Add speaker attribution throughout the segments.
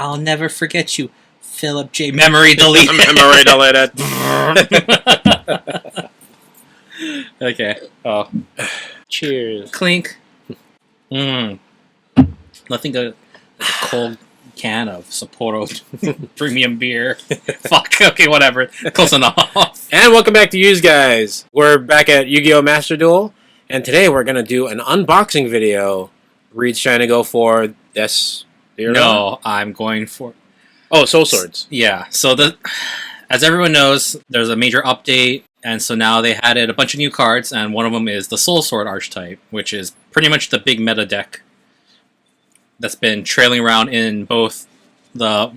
Speaker 1: I'll never forget you, Philip J. Memory deleted.
Speaker 2: Memory deleted.
Speaker 1: Okay.
Speaker 2: Oh. Cheers.
Speaker 1: Clink. Nothing good. Like a cold can of Sapporo premium beer. Fuck. Okay, whatever. Close enough.
Speaker 2: And welcome back to Yous Guys. We're back at Yu-Gi-Oh! Master Duel, and today we're gonna do an unboxing video. Reed's trying to go for this.
Speaker 1: No, I'm going for.
Speaker 2: Oh, Soul Swords.
Speaker 1: Yeah. So as everyone knows, there's a major update, and so now they added a bunch of new cards, and one of them is the Soul Sword archetype, which is pretty much the big meta deck that's been trailing around in both the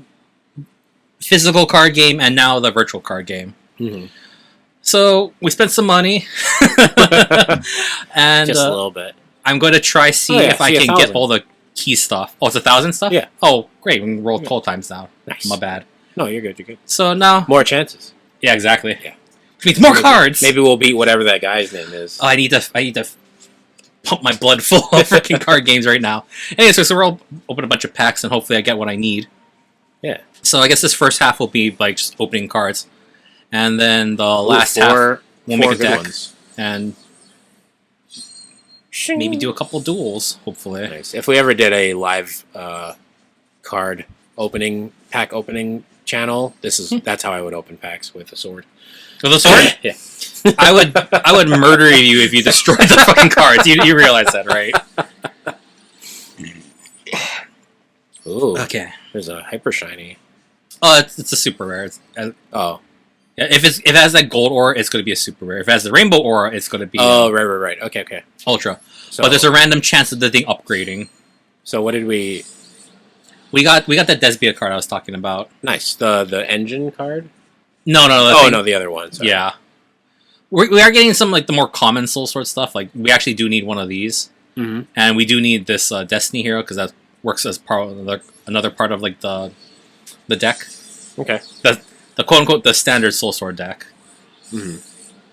Speaker 1: physical card game and now the virtual card game.
Speaker 2: Mm-hmm.
Speaker 1: So we spent some money, and
Speaker 2: Just a little bit.
Speaker 1: I'm going to try if I can get all the key stuff. Oh, it's 1,000 stuff?
Speaker 2: Yeah.
Speaker 1: Oh, great. We can roll 12 times now.
Speaker 2: Nice.
Speaker 1: My bad.
Speaker 2: No, you're good. You're good.
Speaker 1: So now,
Speaker 2: More chances.
Speaker 1: yeah, exactly.
Speaker 2: Yeah.
Speaker 1: Which means more cards.
Speaker 2: Maybe we'll beat whatever that guy's name is.
Speaker 1: Oh, I need to pump my blood full of freaking card games right now. Anyway, so we'll open a bunch of packs and hopefully I get what I need.
Speaker 2: Yeah.
Speaker 1: So I guess this first half will be like just opening cards, and then the last half we'll make a deck and maybe do a couple duels. Hopefully.
Speaker 2: Nice. If we ever did a live card pack opening channel, that's how I would open packs with a sword.
Speaker 1: With a sword?
Speaker 2: Yeah.
Speaker 1: I would murder you if you destroyed the fucking cards. You realize that, right?
Speaker 2: Ooh.
Speaker 1: Okay.
Speaker 2: There's a hyper shiny.
Speaker 1: Oh, it's a super rare.
Speaker 2: Oh.
Speaker 1: Yeah, if it has that gold aura, it's going to be a super rare. If it has the rainbow aura, it's going to be
Speaker 2: right. Okay.
Speaker 1: ultra.
Speaker 2: So,
Speaker 1: but there's a random chance of the thing upgrading.
Speaker 2: So what did we?
Speaker 1: We got that Desbia card I was talking about.
Speaker 2: Nice. The engine card.
Speaker 1: No.
Speaker 2: No, the other one. Sorry.
Speaker 1: Yeah. We are getting some like the more common soul sword stuff. Like we actually do need one of these, and we do need this Destiny hero because that works as part of another part of like the deck.
Speaker 2: Okay.
Speaker 1: The quote unquote the standard soul sword deck.
Speaker 2: Mm-hmm.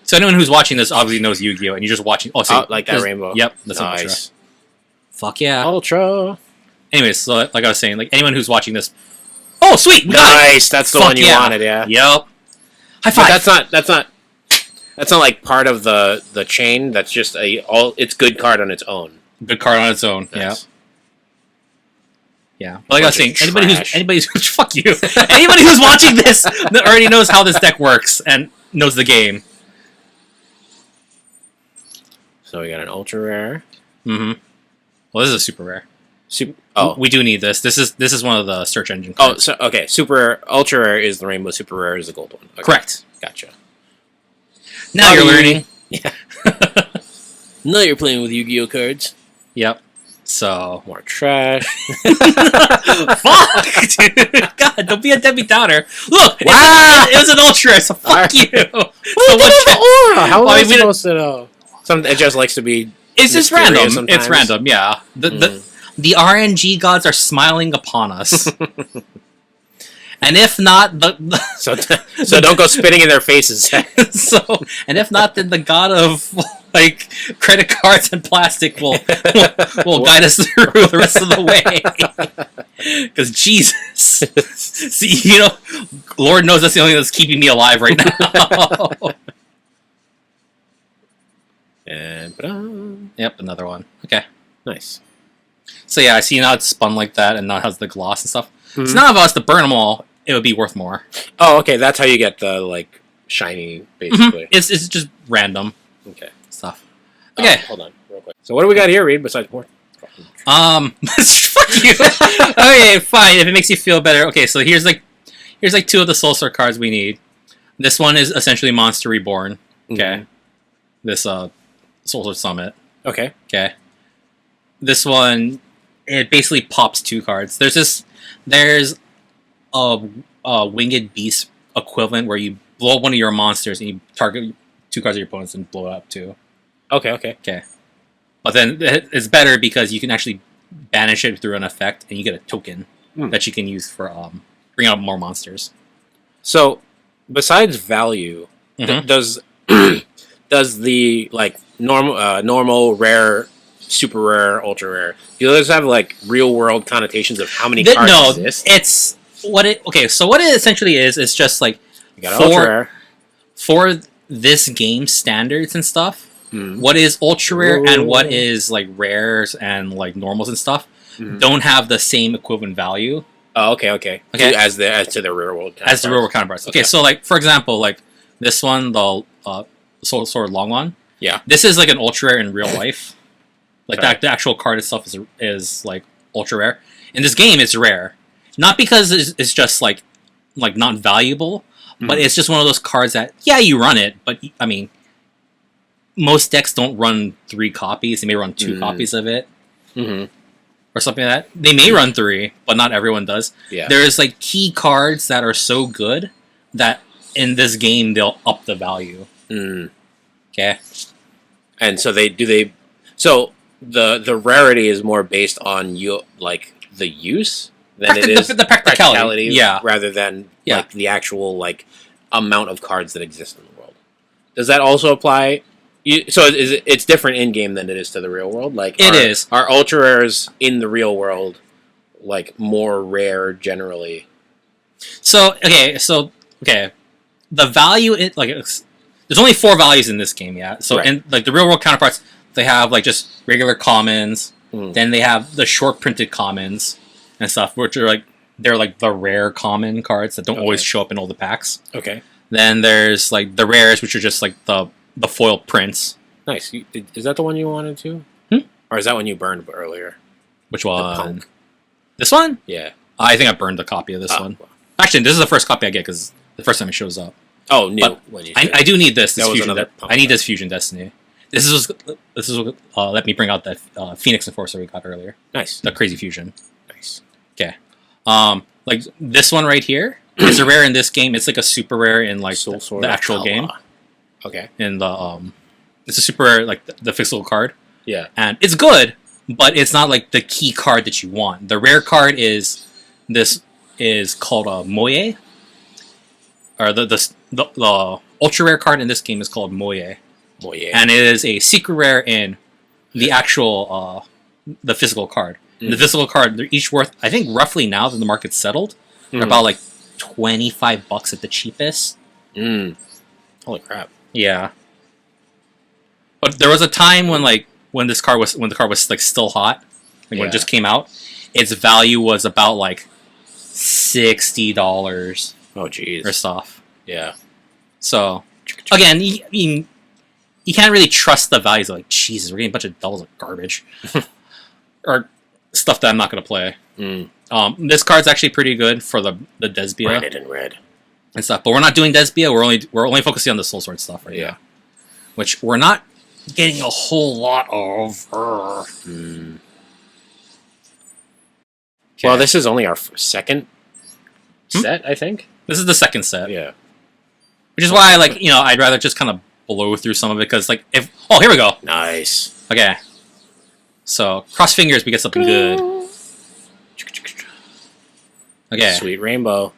Speaker 1: So anyone who's watching this obviously knows Yu-Gi-Oh, and you're just watching. Oh, so
Speaker 2: like that rainbow.
Speaker 1: Yep, that's
Speaker 2: nice.
Speaker 1: Ultra. Fuck yeah,
Speaker 2: Ultra.
Speaker 1: Anyways, so like I was saying, like anyone who's watching this. Oh, sweet!
Speaker 2: Nice. That's the one you wanted. Yeah.
Speaker 1: Yep. High five.
Speaker 2: But that's not like part of the chain. That's just it's good card on its own.
Speaker 1: Good card on its own.
Speaker 2: Nice.
Speaker 1: Yeah. But like I was saying, anybody who's fuck you. Anybody who's watching this already knows how this deck works and knows the game.
Speaker 2: So we got an ultra rare.
Speaker 1: Mm-hmm. Well, this is a super rare.
Speaker 2: Oh,
Speaker 1: we do need this. This is one of the search engine
Speaker 2: Oh,
Speaker 1: cards.
Speaker 2: so okay. Ultra rare is the rainbow. Super rare is the gold one. Okay.
Speaker 1: Correct.
Speaker 2: Gotcha.
Speaker 1: Now you're learning.
Speaker 2: Yeah. Now you're playing with Yu-Gi-Oh cards.
Speaker 1: Yep. So
Speaker 2: more trash.
Speaker 1: Fuck, dude. God, don't be a Debbie Downer. Look,
Speaker 2: wow,
Speaker 1: it was an ultra. So fuck you. So
Speaker 2: aura? How am I supposed to know? It just likes to be.
Speaker 1: It's just random.
Speaker 2: Sometimes.
Speaker 1: It's random. Yeah. The RNG gods are smiling upon us. And if not,
Speaker 2: so don't go spitting in their faces.
Speaker 1: And if not, then the god of like credit cards and plastic will guide us through the rest of the way. Because Jesus, see, Lord knows that's the only thing that's keeping me alive right now.
Speaker 2: And
Speaker 1: yep, another one. Okay,
Speaker 2: nice.
Speaker 1: So yeah, I see now it's spun like that, and now it has the gloss and stuff. Mm-hmm. So now if I was to burn them all, it would be worth more.
Speaker 2: Oh, okay. That's how you get the like shiny, basically.
Speaker 1: Mm-hmm. It's just random.
Speaker 2: Okay.
Speaker 1: Stuff. Okay.
Speaker 2: Hold on, real quick. So what do we got here, Reed? Besides more.
Speaker 1: Fuck you. Okay, fine. If it makes you feel better. Okay, so here's like two of the Soul Sword cards we need. This one is essentially Monster Reborn. Okay. Mm-hmm. This Soul Sword Summit.
Speaker 2: Okay.
Speaker 1: Okay. This one, it basically pops 2 cards. There's a Winged Beast equivalent where you blow up one of your monsters and you target 2 cards of your opponents and blow it up too.
Speaker 2: Okay.
Speaker 1: But then it's better because you can actually banish it through an effect and you get a token that you can use for bring out more monsters.
Speaker 2: So, besides value, does the like normal rare super rare, ultra rare, do those have like real world connotations of how many cards
Speaker 1: No,
Speaker 2: exist?
Speaker 1: it's what it. Okay, so what it essentially is just like
Speaker 2: You got ultra rare.
Speaker 1: for this game standards and stuff.
Speaker 2: Mm.
Speaker 1: What is ultra rare
Speaker 2: Ooh.
Speaker 1: and what is like rares and like normals and stuff don't have the same equivalent value.
Speaker 2: Oh, okay. As to the real world counterparts.
Speaker 1: As the real world counterparts. Okay, so like for example, like this one, the Soul Sword Long One.
Speaker 2: Yeah.
Speaker 1: This is like an ultra rare in real life. Like
Speaker 2: Okay.
Speaker 1: the actual card itself is like ultra rare. In this game, it's rare, not because it's just like not valuable, but it's just one of those cards that you run it, but I mean, most decks don't run 3 copies. They may run 2 copies of it. Or something like that. They may run 3, but not everyone does.
Speaker 2: Yeah.
Speaker 1: There's like key cards that are so good that in this game they'll up the value. Okay.
Speaker 2: And so so the rarity is more based on like the use than it is
Speaker 1: the practicality. Yeah.
Speaker 2: rather than like the actual like amount of cards that exist in the world. Does that also apply? So it's different in game than it is to the real world. Like
Speaker 1: it is.
Speaker 2: Are ultra rares in the real world like more rare generally?
Speaker 1: So okay, the value there's only 4 values in this game. Yeah. So in like the real world counterparts, they have like just regular commons. Then they have the short printed commons and stuff, which are like they're like the rare common cards that don't always show up in all the packs.
Speaker 2: Okay.
Speaker 1: Then there's like the rares, which are just like the foil prints.
Speaker 2: Nice. Is that the one you wanted to? Or is that one you burned earlier?
Speaker 1: Which one? This one?
Speaker 2: Yeah.
Speaker 1: I think I burned a copy of this one.
Speaker 2: Well.
Speaker 1: Actually, this is the first copy I get because the first time it shows up.
Speaker 2: Oh, new.
Speaker 1: But I do need this. Fusion. I need
Speaker 2: that.
Speaker 1: this Fusion Destiny. This is let me bring out that Phoenix Enforcer we got earlier.
Speaker 2: Nice.
Speaker 1: The Crazy Fusion.
Speaker 2: Nice.
Speaker 1: Okay. Like this one right here is a rare in this game. It's like a super rare in like the actual game.
Speaker 2: Okay.
Speaker 1: In the it's a super rare like the physical card.
Speaker 2: Yeah.
Speaker 1: And it's good, but it's not like the key card that you want. The rare card is called a Moye. Or the ultra rare card in this game is called Moye. And it is a secret rare in the actual the physical card. The physical card, they're each worth, I think roughly now that the market's settled, they're about like $25 at the cheapest.
Speaker 2: Holy crap.
Speaker 1: Yeah. But there was a time when the card was like still hot, like when it just came out, its value was about like $60.
Speaker 2: Oh jeez.
Speaker 1: Or stuff.
Speaker 2: Yeah.
Speaker 1: So again, you can't really trust the values. Like, Jesus, we're getting a bunch of doubles of garbage, or stuff that I'm not going to play. This card's actually pretty good for the Desbia.
Speaker 2: Branded in red
Speaker 1: and stuff, but we're not doing Desbia. We're only focusing on the Soul Sword stuff right now, which we're not getting a whole lot of.
Speaker 2: Well, this is only our second set, I think.
Speaker 1: This is the second set.
Speaker 2: Yeah.
Speaker 1: Which is why, I'd rather just kind of blow through some of it, because, here we go.
Speaker 2: Nice.
Speaker 1: Okay. So, cross fingers, we get something good. Okay.
Speaker 2: Sweet rainbow.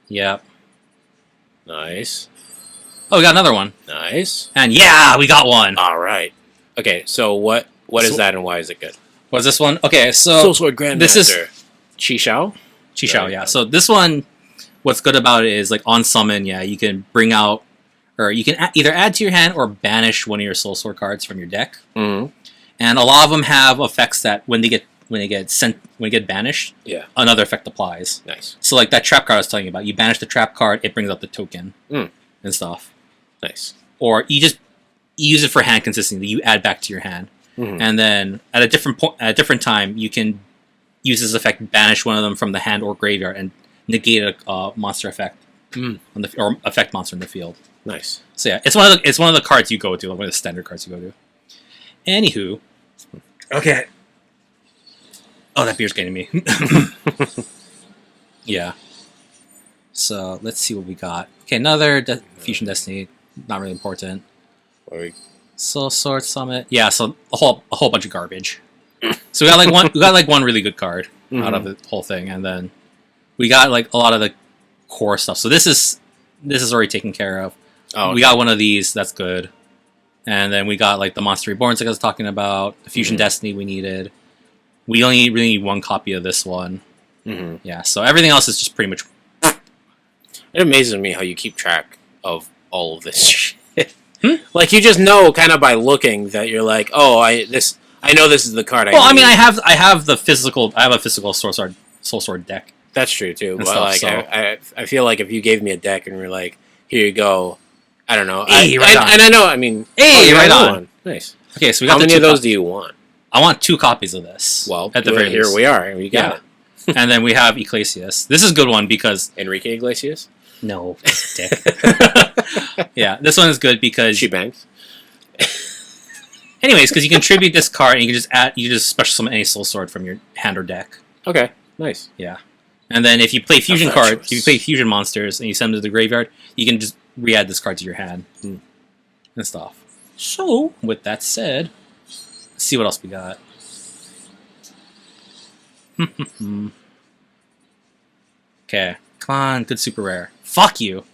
Speaker 1: Yep.
Speaker 2: Nice.
Speaker 1: Oh, we got another one.
Speaker 2: Nice.
Speaker 1: And yeah, we got one.
Speaker 2: All right. Okay, so what is that and why is it good?
Speaker 1: What's this one? Okay, so
Speaker 2: Soul Sword Grandmaster.
Speaker 1: This is
Speaker 2: Chi
Speaker 1: Xiao, yeah. So this one, what's good about it is on summon, you can bring out, or you can either add to your hand or banish one of your Soul Sword cards from your deck. And a lot of them have effects that when they get banished, another effect applies.
Speaker 2: Nice.
Speaker 1: So that trap card I was telling you about, you banish the trap card, it brings out the token and stuff.
Speaker 2: Nice.
Speaker 1: Or you just use it for hand consistency. You add back to your hand, and then at a different time, you can use this effect, banish one of them from the hand or graveyard, and negate a monster effect or affect monster in the field.
Speaker 2: Nice.
Speaker 1: So yeah, it's one of the cards you go to, one of the standard cards you go to. Anywho, okay. Oh, that beer's getting me. Yeah. So let's see what we got. Okay, another Fusion Destiny. Not really important. Soul Sword Summit. Yeah, so a whole bunch of garbage. So we got one really good card out of the whole thing, and then we got a lot of the core stuff. So this is already taken care of. Oh, okay. We got one of these. That's good. And then we got like the Monster Reborns like I was talking about, the Fusion Destiny we needed. We only really need one copy of this one.
Speaker 2: Mm-hmm.
Speaker 1: Yeah, so everything else is just pretty much...
Speaker 2: It amazes me how you keep track of all of this shit. Like, you just know kind of by looking that you're like, oh, I know this is the card I
Speaker 1: Well,
Speaker 2: need.
Speaker 1: I mean, I have a physical Soul Sword deck.
Speaker 2: That's true, too. But,
Speaker 1: stuff,
Speaker 2: like,
Speaker 1: so.
Speaker 2: I feel like if you gave me a deck and were like, here you go, I don't know.
Speaker 1: Hey, right on.
Speaker 2: And I know, I mean...
Speaker 1: Hey,
Speaker 2: you
Speaker 1: right
Speaker 2: got
Speaker 1: on.
Speaker 2: one. Nice.
Speaker 1: Okay, so we got
Speaker 2: How
Speaker 1: the
Speaker 2: many
Speaker 1: two
Speaker 2: of those do you want?
Speaker 1: I want 2 copies of this.
Speaker 2: Well,
Speaker 1: at the very
Speaker 2: here
Speaker 1: least.
Speaker 2: we are. We got it.
Speaker 1: And then we have Iglesias. This is a good one because...
Speaker 2: Enrique Iglesias?
Speaker 1: No, dick. Yeah, this one is good because...
Speaker 2: She banks.
Speaker 1: Anyways, because you can tribute this card and you can just special summon any Soul Sword from your hand or deck.
Speaker 2: Okay, nice.
Speaker 1: Yeah. And then if you play fusion
Speaker 2: Adventurous.
Speaker 1: cards, if you play fusion monsters and you send them to the graveyard, you can just re-add this card to your hand and stuff. So, with that said, let's see what else we got. Okay, come on, good super rare. Fuck you.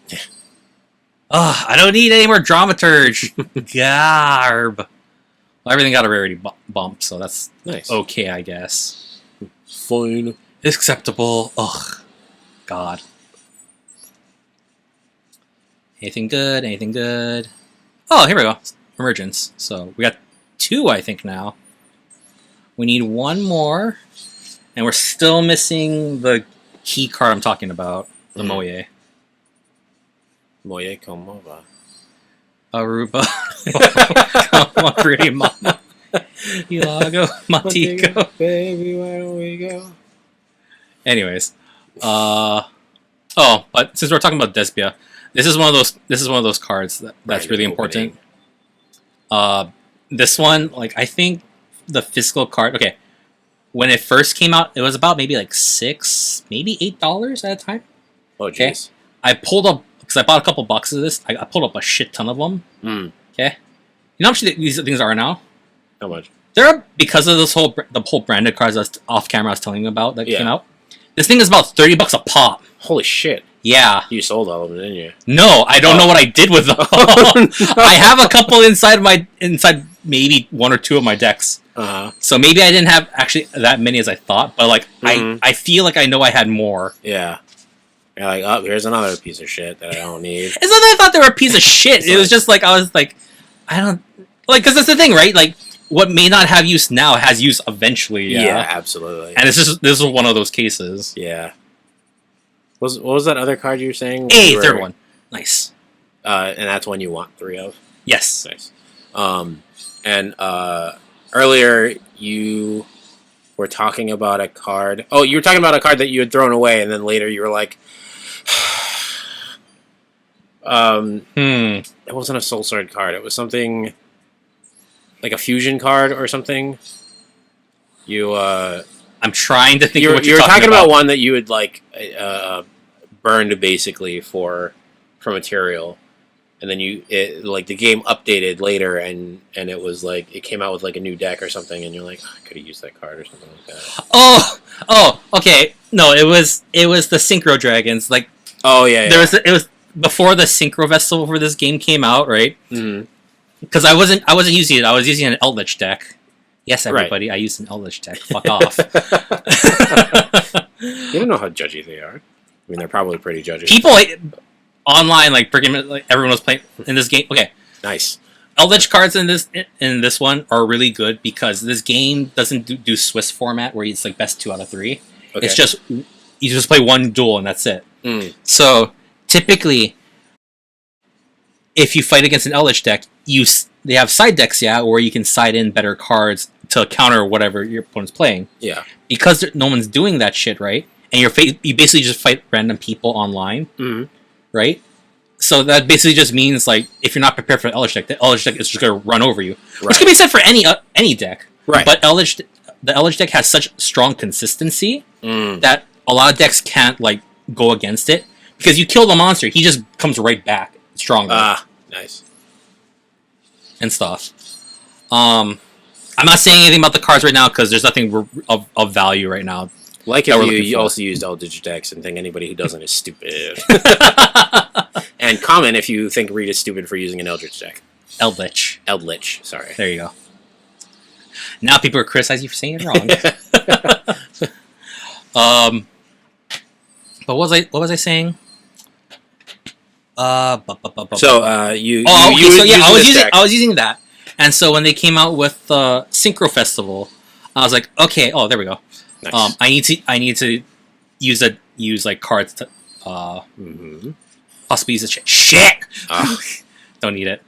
Speaker 1: Ugh, I don't need any more Dramaturge. Garb. Well, everything got a rarity bump, so that's
Speaker 2: Nice.
Speaker 1: okay, I guess.
Speaker 2: Fine.
Speaker 1: Acceptable. Ugh. God. Anything good? Anything good? Oh, here we go. Emergence. So we got 2, I think, now. We need 1 more. And we're still missing the key card I'm talking about. The Moye.
Speaker 2: Moye como va?
Speaker 1: Aruba. Come on, pretty mama. Ilago. Matiko.
Speaker 2: Baby, why don't we go?
Speaker 1: Anyways. Oh, but since we're talking about Despia, this is one of those cards that's really important. This one, like, I think the physical card. Okay, when it first came out, it was about maybe like $6, maybe $8 at a time.
Speaker 2: Oh, jeez.
Speaker 1: I pulled up because I bought a couple boxes of this. I pulled up a shit ton of them. Okay, you know how much these things are now?
Speaker 2: How much?
Speaker 1: They're because of the whole branded cards that's off camera I was telling you about that came out. This thing is about $30 a pop.
Speaker 2: Holy shit.
Speaker 1: Yeah.
Speaker 2: You sold all of them, didn't you?
Speaker 1: No, I don't know what I did with them. I have a couple inside maybe 1 or 2 of my decks. So maybe I didn't have actually that many as I thought, but like I feel like I know I had more.
Speaker 2: Yeah. You're like, oh, here's another piece of shit that I don't need.
Speaker 1: It's not that I thought they were a piece of shit. It was just like I was like, I don't like because that's the thing, right? Like what may not have use now has use eventually.
Speaker 2: Yeah, absolutely.
Speaker 1: And this is one of those cases.
Speaker 2: Yeah. What was that other card you were saying?
Speaker 1: Third one. Nice.
Speaker 2: And that's one you want 3 of?
Speaker 1: Yes.
Speaker 2: Nice. And earlier you were talking about a card. Oh, you were talking about a card that you had thrown away, and then later you were like, it wasn't a Soul Sword card. It was something like a fusion card or something.
Speaker 1: I'm trying to think of what
Speaker 2: you
Speaker 1: you're
Speaker 2: were
Speaker 1: talking
Speaker 2: about one that you had like burned basically for material, and then the game updated later, and it was like it came out with like a new deck or something, and you're like, oh, I could have used that card or something like that.
Speaker 1: Oh, okay. No, it was the Synchro Dragons. Like,
Speaker 2: oh yeah.
Speaker 1: It was before the Synchro Vessel for this game came out, right? Because I wasn't using it. I was using an Eldritch deck. Yes, everybody, right. I used an Eldritch deck. Fuck off.
Speaker 2: You don't know how judgy they are. I mean, they're probably pretty judgy.
Speaker 1: People online, like everyone was playing in this game. Okay,
Speaker 2: nice.
Speaker 1: Eldritch cards in this one are really good because this game doesn't do Swiss format where it's like best 2 out of 3. Okay. It's just you just play 1 duel and that's it. So typically, if you fight against an Eldritch deck, they have side decks, where you can side in better cards to counter whatever your opponent's playing. Yeah. Because no one's doing that shit, right? And you basically just fight random people online, right? So that basically just means like if you're not prepared for the Eldritch deck is just going to run over you, which can be said for any deck. Right. But the Eldritch deck has such strong consistency that a lot of decks can't like go against it because you kill the monster, he just comes right back stronger.
Speaker 2: Ah, nice.
Speaker 1: And stuff. I'm not saying anything about the cards right now because there's nothing of value right now.
Speaker 2: Like if you also used Eldritch decks and think anybody who doesn't is stupid. And comment if you think Reed is stupid for using an Eldritch deck.
Speaker 1: Eldritch.
Speaker 2: Eldritch. Sorry.
Speaker 1: There you go. Now people are criticizing you for saying it wrong. But what was I saying?
Speaker 2: So
Speaker 1: I was using that, and so when they came out with the Synchro Festival, I was like, okay, there we go.
Speaker 2: Nice.
Speaker 1: I need to use like cards to possibly use the shit. Don't need it.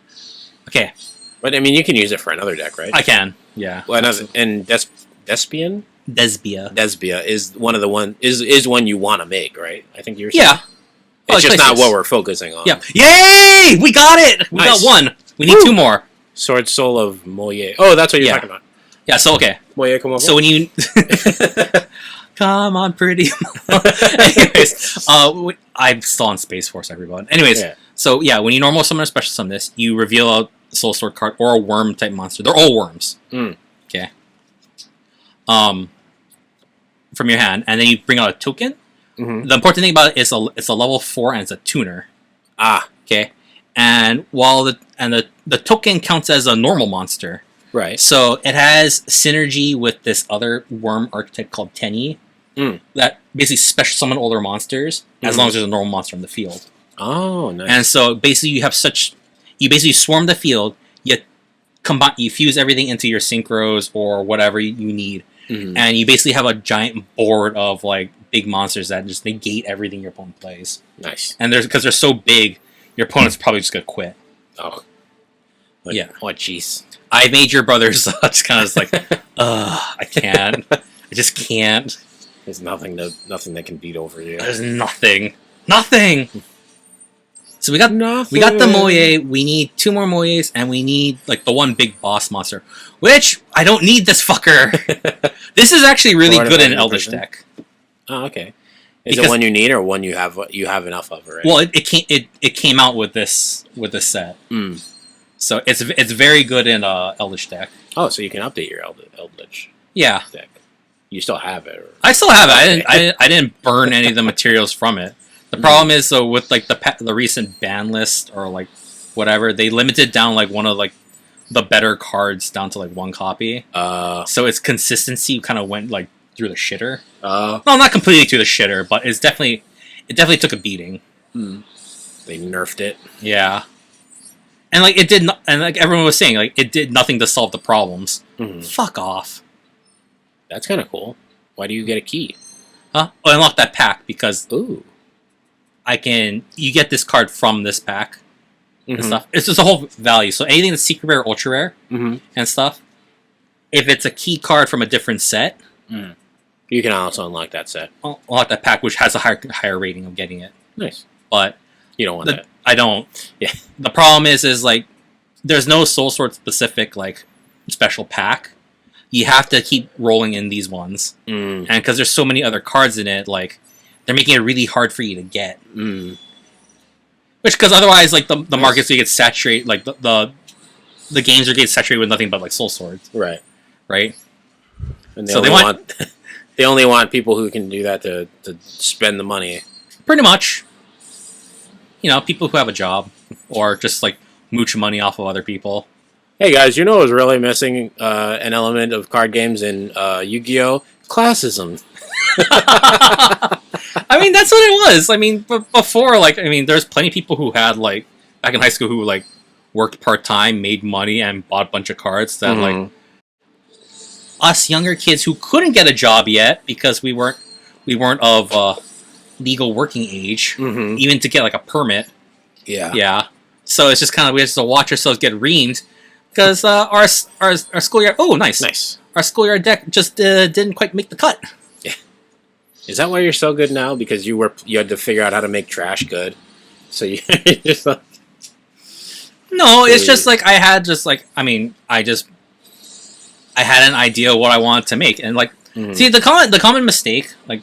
Speaker 1: Okay,
Speaker 2: but I mean, you can use it for another deck, right?
Speaker 1: I can. Yeah.
Speaker 2: Well, and Despian.
Speaker 1: Desbia
Speaker 2: is one of the is one you want to make, right? I think you're saying.
Speaker 1: Yeah.
Speaker 2: It's just not what we're focusing on.
Speaker 1: Yeah. Yay! We got it! We got one. We need two more.
Speaker 2: SwordSouls of Moye. Oh, that's what you're talking about.
Speaker 1: Yeah, so okay.
Speaker 2: Moye, come on.
Speaker 1: So when you come on, pretty. Anyways, I'm still on Space Force, everyone. Anyways, so yeah, when you normal summon or special summon this, you reveal a Soul Sword card or a worm type monster. They're all worms. Okay. From your hand, and then you bring out a token. The important thing about it is it's a level 4 and it's a tuner. Okay. And while the token counts as a normal monster,
Speaker 2: right?
Speaker 1: So it has synergy with this other worm archetype called Tenyi that basically special summon older monsters as long as there's a normal monster in the field.
Speaker 2: Oh, nice.
Speaker 1: And so basically you basically swarm the field. You fuse everything into your synchros or whatever you need, and you basically have a giant board of like big monsters that just negate everything your opponent plays.
Speaker 2: Nice.
Speaker 1: And because they're so big, your opponent's probably just gonna quit.
Speaker 2: Oh.
Speaker 1: Yeah.
Speaker 2: Oh, jeez.
Speaker 1: I made your brothers just kind of like, I can't. I just can't.
Speaker 2: There's nothing that can beat over you.
Speaker 1: There's nothing. So we got the Moye. We need 2 more Moyes, and we need like the one big boss monster, which I don't need this fucker. This is actually really good in an Eldritch deck.
Speaker 2: Oh, okay. Is it one you need or one you have enough of already?
Speaker 1: Well, it came out with this set, so it's very good in a Eldritch deck.
Speaker 2: Oh, so you can update your Eldritch deck. You still have it? Or...
Speaker 1: I still have it. I didn't burn any of the materials from it. The problem is, though, with like the recent ban list or like whatever, they limited down like one of like the better cards down to like 1 copy. So its consistency kind of went like through the shitter. Well, not completely through the shitter, but it definitely took a beating.
Speaker 2: They nerfed it.
Speaker 1: Yeah, and like it did, and like everyone was saying, like it did nothing to solve the problems. Fuck off.
Speaker 2: That's kind of cool. Why do you get a key?
Speaker 1: Huh? I unlocked that pack because
Speaker 2: ooh.
Speaker 1: You get this card from this pack and stuff. It's just a whole value. So anything that's secret rare, ultra rare, and stuff, if it's a key card from a different set,
Speaker 2: you can also unlock that set.
Speaker 1: Unlock that pack, which has a higher rating of getting it.
Speaker 2: Nice.
Speaker 1: But
Speaker 2: you don't want that.
Speaker 1: I don't.
Speaker 2: Yeah.
Speaker 1: The problem is like there's no Soul Sword specific like special pack. You have to keep rolling in these ones, and because there's so many other cards in it, like. They're making it really hard for you to get. Which, because otherwise, like, the markets will get saturated, like, the games are getting saturated with nothing but, like, Soul Swords.
Speaker 2: Right. And
Speaker 1: so
Speaker 2: they only want people who can do that to spend the money.
Speaker 1: Pretty much. You know, people who have a job. Or just, like, mooch money off of other people.
Speaker 2: Hey, guys, you know what was really missing an element of card games in Yu-Gi-Oh? Classism.
Speaker 1: I mean, that's what it was. I mean, before, like, there's plenty of people who had, like, back in high school who, like, worked part-time, made money, and bought a bunch of cards that, like, us younger kids who couldn't get a job yet because we weren't of legal working age, even to get, like, a permit. Yeah. So it's just kind of, we have to watch ourselves get reamed because our schoolyard... Oh, nice. Our schoolyard deck just didn't quite make the cut.
Speaker 2: Is that why you're so good now? Because you had to figure out how to make trash good. So you just like...
Speaker 1: No, it's just like I had an idea of what I wanted to make, and like see the common mistake like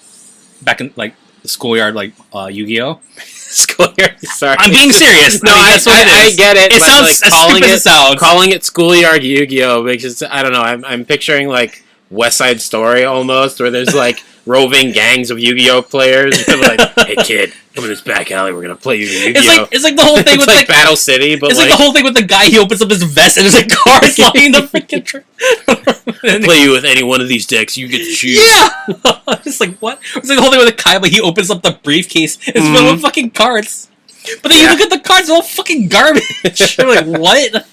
Speaker 1: back in like the schoolyard like Yu-Gi-Oh.
Speaker 2: Schoolyard. Sorry,
Speaker 1: I'm being serious.
Speaker 2: No, I get it.
Speaker 1: It sounds
Speaker 2: like,
Speaker 1: as stupid as it sounds.
Speaker 2: Calling it schoolyard Yu-Gi-Oh because I don't know. I'm picturing like West Side Story almost, where there's like roving gangs of Yu-Gi-Oh players. Like, hey kid, come in this back alley. We're gonna play Yu-Gi-Oh.
Speaker 1: It's like the whole thing
Speaker 2: It's
Speaker 1: with
Speaker 2: like Battle City, but
Speaker 1: it's like the whole thing with the guy. He opens up his vest and there's like cards lying in the freaking.
Speaker 2: play you with any one of these decks. You get to choose.
Speaker 1: Yeah, it's like what? It's like the whole thing with the Kaiba. He opens up the briefcase. It's full of fucking cards. But then you look at the cards, they're all fucking garbage. You're like, what?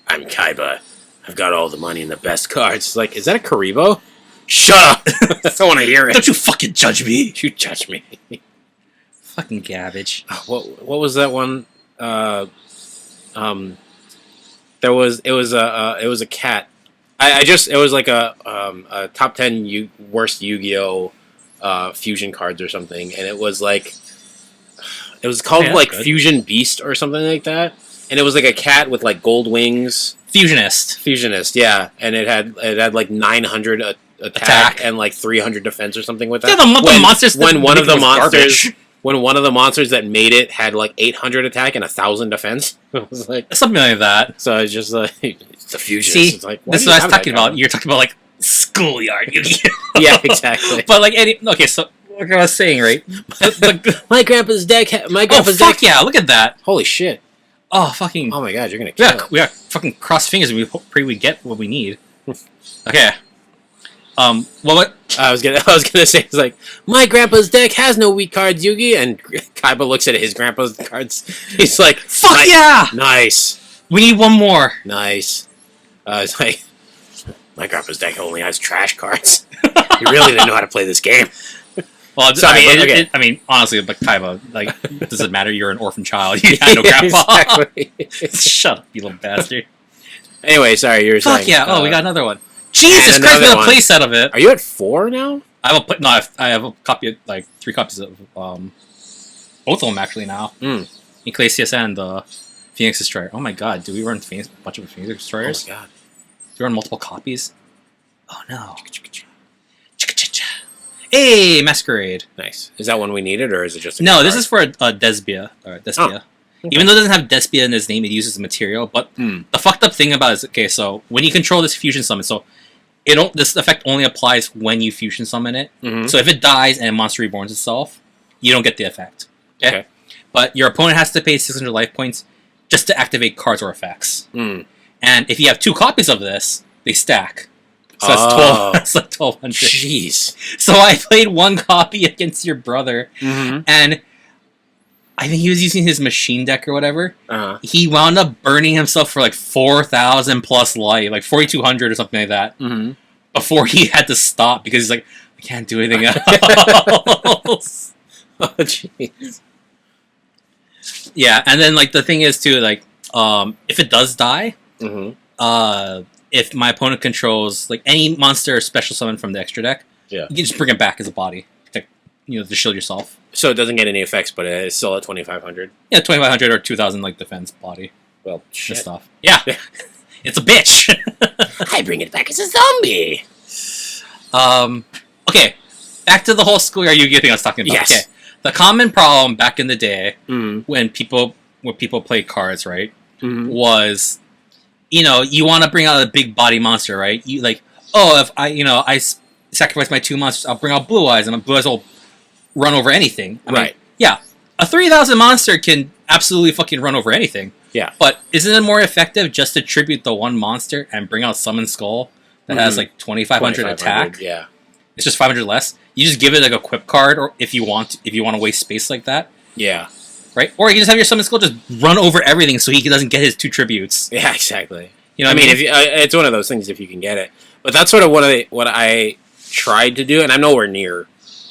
Speaker 2: I'm Kaiba. I've got all the money and the best cards. Like, is that a Karibo? Shut up! I don't want to hear it.
Speaker 1: Don't you fucking judge me.
Speaker 2: You judge me.
Speaker 1: Fucking garbage.
Speaker 2: What was that one? It was a cat. It was like a top 10 worst Yu-Gi-Oh fusion cards or something, and it was like it was called like good. Fusion Beast or something like that, and it was like a cat with like gold wings. Fusionist, yeah, and it had like 900 attack and like 300 defense or something with that.
Speaker 1: Yeah, the monsters.
Speaker 2: When one of the monsters that made it had like 800 attack and 1,000 defense, it was like
Speaker 1: something like that.
Speaker 2: So it's just like it's a fusionist.
Speaker 1: See,
Speaker 2: it's like,
Speaker 1: this is what I was talking about. You're talking about like schoolyard Yu-Gi-Oh.
Speaker 2: Yeah, exactly.
Speaker 1: But like okay, so like I was saying, right?
Speaker 2: My grandpa's deck.
Speaker 1: Fuck yeah! Look at that.
Speaker 2: Holy shit.
Speaker 1: Oh fucking!
Speaker 2: Oh my god, you're gonna kill it.
Speaker 1: We got fucking cross fingers and we pray we get what we need. Okay. What?
Speaker 2: I was gonna say it's like my grandpa's deck has no weak cards, Yugi, and Kaiba looks at his grandpa's cards. He's like,
Speaker 1: "Fuck yeah,
Speaker 2: nice.
Speaker 1: We need one more.
Speaker 2: Nice." It's like my grandpa's deck only has trash cards. You really didn't know how to play this game.
Speaker 1: Well, I mean, honestly, but Kaiba, like, does it matter? You're an orphan child. You had no grandpa.
Speaker 2: Exactly.
Speaker 1: Shut up, you little bastard.
Speaker 2: Anyway, sorry, you were saying.
Speaker 1: Fuck yeah! Oh, we got another one. Jesus Christ, we got a play set of it.
Speaker 2: Are you at 4 now?
Speaker 1: I have a copy of, like, 3 copies of, both of them, actually, now. Ecclesias and, Phoenix Destroyer. Oh my god, do we run a bunch of Phoenix Destroyers?
Speaker 2: Oh my god.
Speaker 1: Do we run multiple copies? Oh no. Hey, Masquerade.
Speaker 2: Nice. Is that one we needed, or is it just a
Speaker 1: No, this is for Despia. Or Despia. Oh, okay. Even though it doesn't have Despia in his name, it uses the material. But the fucked up thing about it is, okay, so when you control this fusion summon, so this effect only applies when you fusion summon it. So if it dies and a monster reborns itself, you don't get the effect. Okay? But your opponent has to pay 600 life points just to activate cards or effects. And if you have 2 copies of this, they stack. So that's 12. That's like 1,200.
Speaker 2: Jeez.
Speaker 1: So I played 1 copy against your brother, and I think he was using his machine deck or whatever. He wound up burning himself for like 4,000 plus life, like 4,200 or something like that, before he had to stop because he's like, I can't do anything else.
Speaker 2: Oh, jeez.
Speaker 1: Yeah, and then like the thing is too, like, if it does die, if my opponent controls like any monster or special summon from the extra deck, you can just bring it back as a body, to shield yourself.
Speaker 2: So it doesn't get any effects, but it's still at 2,500.
Speaker 1: Yeah, 2,500 or 2,000 like defense body.
Speaker 2: Well, shit.
Speaker 1: Stuff. Yeah, it's a bitch.
Speaker 2: I bring it back as a zombie.
Speaker 1: Okay, back to the whole schoolyard Yu-Gi-Oh thing I was talking about.
Speaker 2: Yes.
Speaker 1: Okay, the common problem back in the day when people play cards, right, was, you want to bring out a big body monster, right? You like, oh, if I sacrifice my 2 monsters, I'll bring out Blue Eyes, and Blue Eyes will run over anything. I mean, yeah, a 3,000 monster can absolutely fucking run over anything. Yeah. But isn't it more effective just to tribute the 1 monster and bring out Summon Skull that has like 2,500 attack?
Speaker 2: Yeah.
Speaker 1: It's just 500 less. You just give it like a equip card, or if you want to waste space like that.
Speaker 2: Yeah.
Speaker 1: Right? Or you can just have your Summon Skull just run over everything so he doesn't get his 2 tributes.
Speaker 2: Yeah, exactly. You know what I mean? If it's one of those things if you can get it. But that's sort of what I tried to do, and I'm nowhere near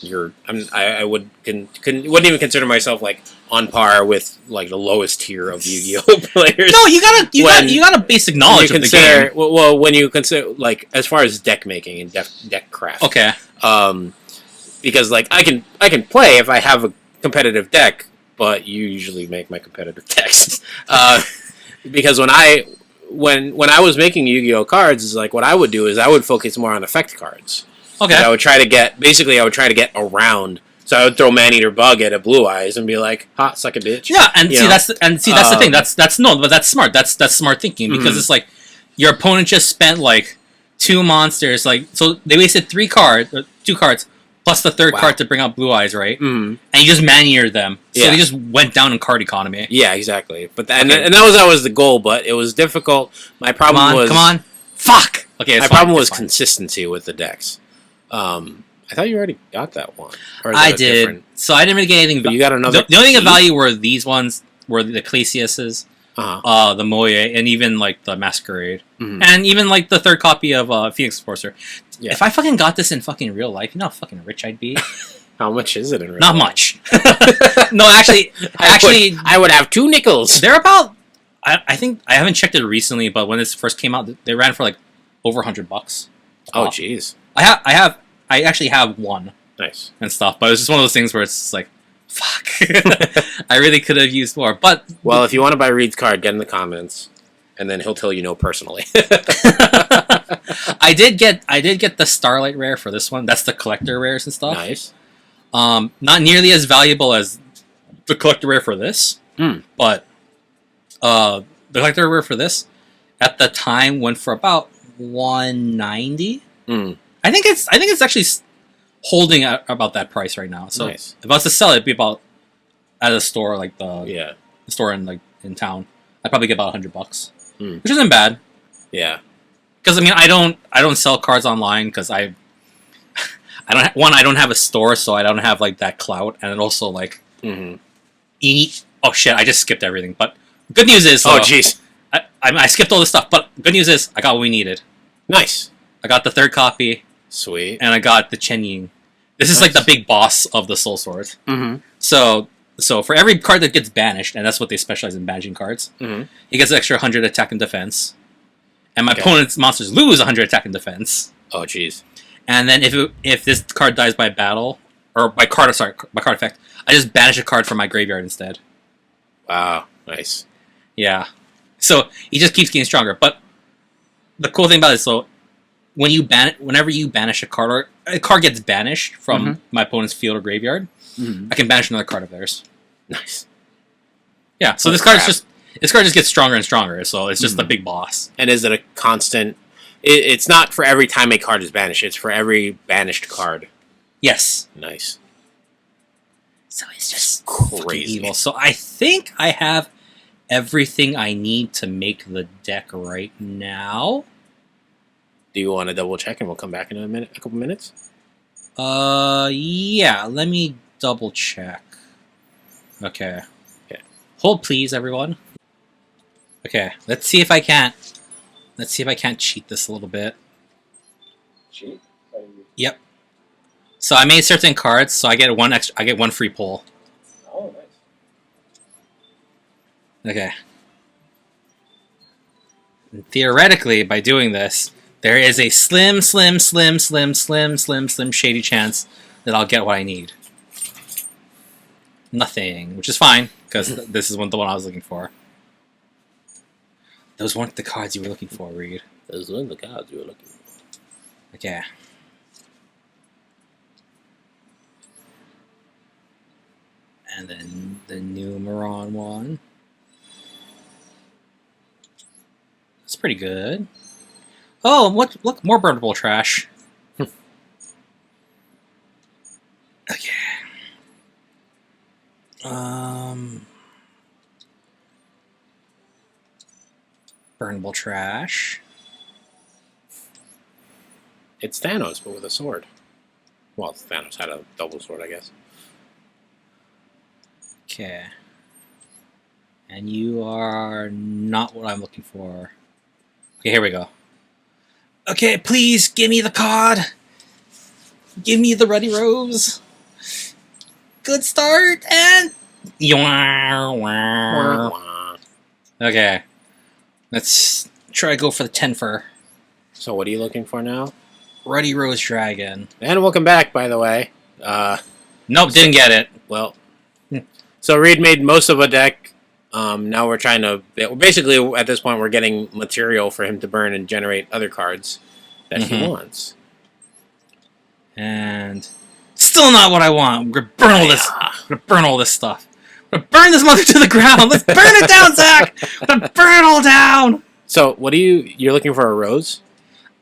Speaker 2: I wouldn't even consider myself like on par with like the lowest tier of Yu-Gi-Oh players.
Speaker 1: No, you got a basic knowledge of the game.
Speaker 2: Well, when you consider like as far as deck making and deck craft.
Speaker 1: Okay.
Speaker 2: Because like I can play if I have a competitive deck, but you usually make my competitive decks. Because when I was making Yu-Gi-Oh cards, is like what I would do is I would focus more on effect cards. Okay. I would try to get around. So I would throw Man-Eater Bug at a Blue Eyes and be like, "Hot, suck a bitch."
Speaker 1: Yeah, and that's the thing. That's smart. That's smart thinking because it's like your opponent just spent like 2 monsters. Like, so they wasted 2 cards, plus the third
Speaker 2: Wow.
Speaker 1: card to bring out Blue Eyes, right?
Speaker 2: Mm.
Speaker 1: And you just man-eared them. So
Speaker 2: Yeah.
Speaker 1: they just went down in card economy.
Speaker 2: Yeah, exactly. But
Speaker 1: Okay.
Speaker 2: and that was always the goal, but it was difficult. My problem was
Speaker 1: Come on. Fuck! Okay, it's
Speaker 2: my
Speaker 1: fine,
Speaker 2: problem
Speaker 1: it's
Speaker 2: was
Speaker 1: fine.
Speaker 2: consistency with the decks. I thought you already got that one. Or is
Speaker 1: I
Speaker 2: that a
Speaker 1: did.
Speaker 2: different-
Speaker 1: So I didn't really get anything.
Speaker 2: But you got another.
Speaker 1: The only thing of
Speaker 2: key?
Speaker 1: value were these ones, were the Ecclesiases,
Speaker 2: Uh-huh.
Speaker 1: the Moye, and even like the Masquerade,
Speaker 2: Mhm.
Speaker 1: and even like the third copy of Phoenix Enforcer.
Speaker 2: Yeah.
Speaker 1: If I fucking got this in fucking real life, you know how fucking rich I'd be.
Speaker 2: How much is it in real
Speaker 1: Not
Speaker 2: life?
Speaker 1: much. No, actually,
Speaker 2: I would have 2 nickels.
Speaker 1: they're about. I think I haven't checked it recently, but when this first came out, they ran for like over $100.
Speaker 2: Oh, jeez.
Speaker 1: I actually have one
Speaker 2: Nice.
Speaker 1: and stuff, but it was just one of those things where it's just like, fuck. I really could have used more, but
Speaker 2: Well, if you want to buy Reed's card, get in the comments, and then he'll tell you no personally.
Speaker 1: I did get the Starlight rare for this one. That's the collector rares and stuff.
Speaker 2: Nice.
Speaker 1: Not nearly as valuable as the collector rare for this, but the collector rare for this at the time went for about $190. I think it's actually holding at about that price right now. So
Speaker 2: Nice.
Speaker 1: if I was to sell it, it'd be about at a store like the store in town. I'd probably get about $100, which isn't bad.
Speaker 2: Yeah.
Speaker 1: Because I mean, I don't sell cards online because I don't have a store, so I don't have like that clout, and then also like oh shit, I just skipped everything. But good news is,
Speaker 2: Oh, jeez.
Speaker 1: I skipped all this stuff. But good news is, I got what we needed.
Speaker 2: Nice.
Speaker 1: I got the third copy,
Speaker 2: Sweet.
Speaker 1: and I got the Chen Ying. This is like the big boss of the Soul Sword.
Speaker 2: Mm-hmm.
Speaker 1: So for every card that gets banished, and that's what they specialize in banishing cards, he gets an extra 100 attack and defense. And my opponent's monsters lose 100 attack and defense.
Speaker 2: Oh, jeez.
Speaker 1: And then if this card dies by battle, or by card effect, I just banish a card from my graveyard instead.
Speaker 2: Wow. Nice.
Speaker 1: Yeah. So he just keeps getting stronger. But the cool thing about it is, so whenever you banish a card, or a card gets banished from my opponent's field or graveyard, I can banish another card of theirs.
Speaker 2: Nice.
Speaker 1: Yeah. So this card just gets stronger and stronger. So it's just the big boss.
Speaker 2: And is it a constant? It's not for every time a card is banished. It's for every banished card.
Speaker 1: Yes.
Speaker 2: Nice.
Speaker 1: So it's just
Speaker 2: Crazy.
Speaker 1: fucking evil. So I think I have everything I need to make the deck right now.
Speaker 2: Do you want to double check and we'll come back in a couple minutes?
Speaker 1: Yeah. Let me double check. Okay. Hold, please, everyone. Okay. Let's see if I can't cheat this a little bit.
Speaker 2: Cheat?
Speaker 1: Yep. So I made certain cards, so I get one free pull.
Speaker 2: Oh, nice.
Speaker 1: Okay. And theoretically, by doing this, there is a slim shady chance that I'll get what I need. Nothing, which is fine, because this is the one I was looking for. Those weren't the cards you were looking for, Reed.
Speaker 2: Those weren't the cards you were looking for.
Speaker 1: Okay. And then the Numeron one. That's pretty good. Oh, look, more burnable trash. Okay. Burnable trash.
Speaker 2: It's Thanos, but with a sword. Well, Thanos had a double sword, I guess.
Speaker 1: Okay. And you are not what I'm looking for. Okay, here we go. Okay, please give me the card. Give me the Ruddy Rose. Good start, and... Okay. Let's try to go for the Tenfer.
Speaker 2: So what are you looking for now?
Speaker 1: Ruddy Rose Dragon.
Speaker 2: And welcome back, by the way.
Speaker 1: Nope, didn't get it.
Speaker 2: Well, so Reed made most of a deck. Now we're trying to... Basically, at this point, we're getting material for him to burn and generate other cards that he wants.
Speaker 1: And... Still not what I want. We're gonna burn all this. We're gonna burn all this stuff. We're gonna burn this mother to the ground. Let's burn it down, Zach. We're gonna burn it all down.
Speaker 2: So, what do you're looking for a rose?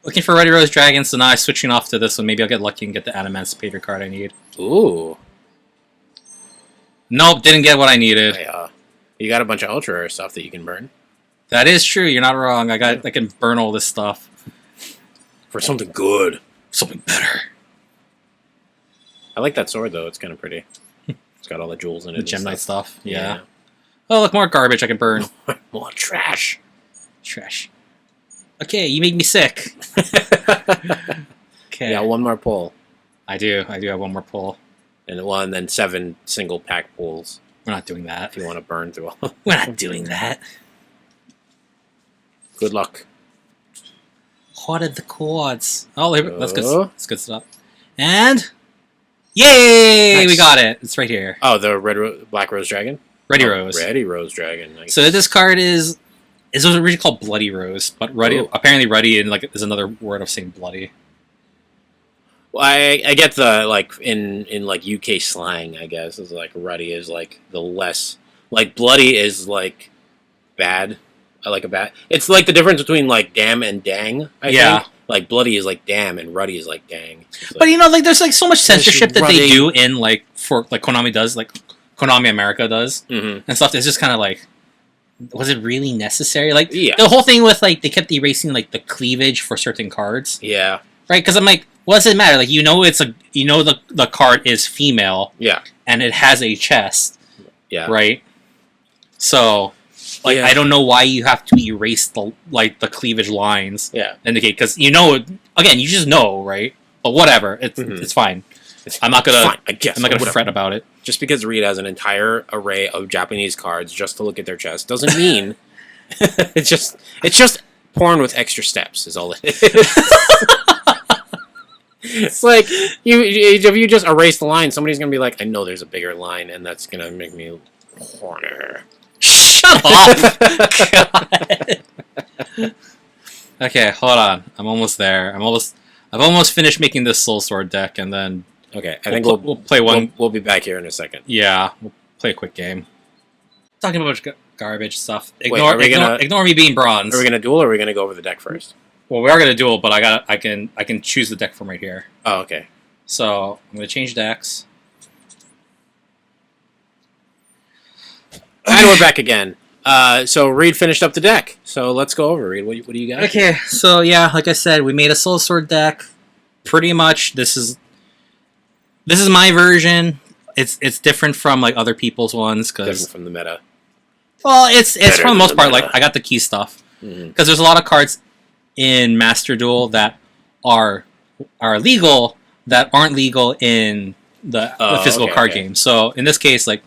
Speaker 1: Looking for Ready Rose Dragon, so now I'm switching off to this one. Maybe I'll get lucky and get the Animancipator card I need.
Speaker 2: Ooh.
Speaker 1: Nope, didn't get what I needed.
Speaker 2: You got a bunch of ultra rare stuff that you can burn.
Speaker 1: That is true. You're not wrong. I can burn all this stuff
Speaker 2: For something good.
Speaker 1: something better.
Speaker 2: I like that sword, though. It's kind of pretty. It's got all the jewels in it.
Speaker 1: The Gem Knight stuff. Yeah.
Speaker 2: Yeah.
Speaker 1: Oh, look, more garbage I can burn.
Speaker 2: More trash.
Speaker 1: Trash. Okay, you make me sick. Okay.
Speaker 2: Yeah, one more pull.
Speaker 1: I do have one more pull.
Speaker 2: And then 7 single pack pulls.
Speaker 1: We're not doing that.
Speaker 2: If you want to burn through all.
Speaker 1: We're not doing that.
Speaker 2: Good luck.
Speaker 1: What are the chords? Oh, that's good.
Speaker 2: Oh.
Speaker 1: That's good stuff. And yay!
Speaker 2: Nice.
Speaker 1: We got it. It's right here.
Speaker 2: Oh, the Black Rose Dragon?
Speaker 1: Ready Rose.
Speaker 2: Ready Rose Dragon. Nice.
Speaker 1: So this card is originally called Bloody Rose, but Ruddy
Speaker 2: Ooh.
Speaker 1: apparently Ruddy is another word of saying bloody.
Speaker 2: Well, I get the, like, in like, UK slang, I guess, is, like, ruddy is, like, the less... Like, bloody is, like, bad. I like a bad... It's, like, the difference between, like, damn and dang, I think. Like, bloody is, like, damn, and ruddy is, like, dang. Like,
Speaker 1: But, there's, like, so much censorship that
Speaker 2: Ruddy.
Speaker 1: they do in, like, for, like, Konami does, like, Konami America does,
Speaker 2: mhm.
Speaker 1: and stuff. It's just kind of, like, was it really necessary? Like,
Speaker 2: Yeah.
Speaker 1: the whole thing with, like, they kept erasing, like, the cleavage for certain cards.
Speaker 2: Yeah.
Speaker 1: Right? Because I'm like, what does it matter? Like, the card is female,
Speaker 2: Yeah.
Speaker 1: and it has a chest,
Speaker 2: Yeah.
Speaker 1: right? So, like,
Speaker 2: Yeah.
Speaker 1: I don't know why you have to erase the cleavage lines.
Speaker 2: Yeah.
Speaker 1: Indicate, because again, you just know, right? But whatever, it's fine. I'm not gonna,
Speaker 2: Fine, I guess.
Speaker 1: I'm not gonna
Speaker 2: whatever.
Speaker 1: fret about it.
Speaker 2: Just because Reed has an entire array of Japanese cards just to look at their chest doesn't mean it's just porn with extra steps is all it is. It's like if you just erase the line, somebody's gonna be like, I know there's a bigger line, and that's gonna make me horny.
Speaker 1: Shut up! God. Okay, hold on. I'm almost there. I've almost finished making this Soul Sword deck, and then
Speaker 2: Okay, I think
Speaker 1: we'll play one.
Speaker 2: We'll be back here in a second.
Speaker 1: Yeah, we'll play a quick game. Talking about garbage stuff.
Speaker 2: Wait, are we gonna-
Speaker 1: Ignore me being bronze.
Speaker 2: Are we gonna duel, or are we gonna go over the deck first?
Speaker 1: Well, we are gonna duel, but I can choose the deck from right here.
Speaker 2: Oh, okay.
Speaker 1: So I'm gonna change decks.
Speaker 2: And we're back again. So Reed finished up the deck. So let's go over, Reed. What do you got?
Speaker 1: Okay, so yeah, like I said, we made a Soul Sword deck. Pretty much, this is my version. It's different from like other people's ones
Speaker 2: Different
Speaker 1: because
Speaker 2: from the meta.
Speaker 1: well, it's
Speaker 2: Better
Speaker 1: for the most
Speaker 2: than
Speaker 1: part
Speaker 2: the
Speaker 1: like
Speaker 2: meta.
Speaker 1: I got the key stuff
Speaker 2: Mhm.
Speaker 1: because there's a lot of cards in Master Duel that are legal that aren't legal in the physical
Speaker 2: okay,
Speaker 1: card
Speaker 2: okay.
Speaker 1: game. So in this case, like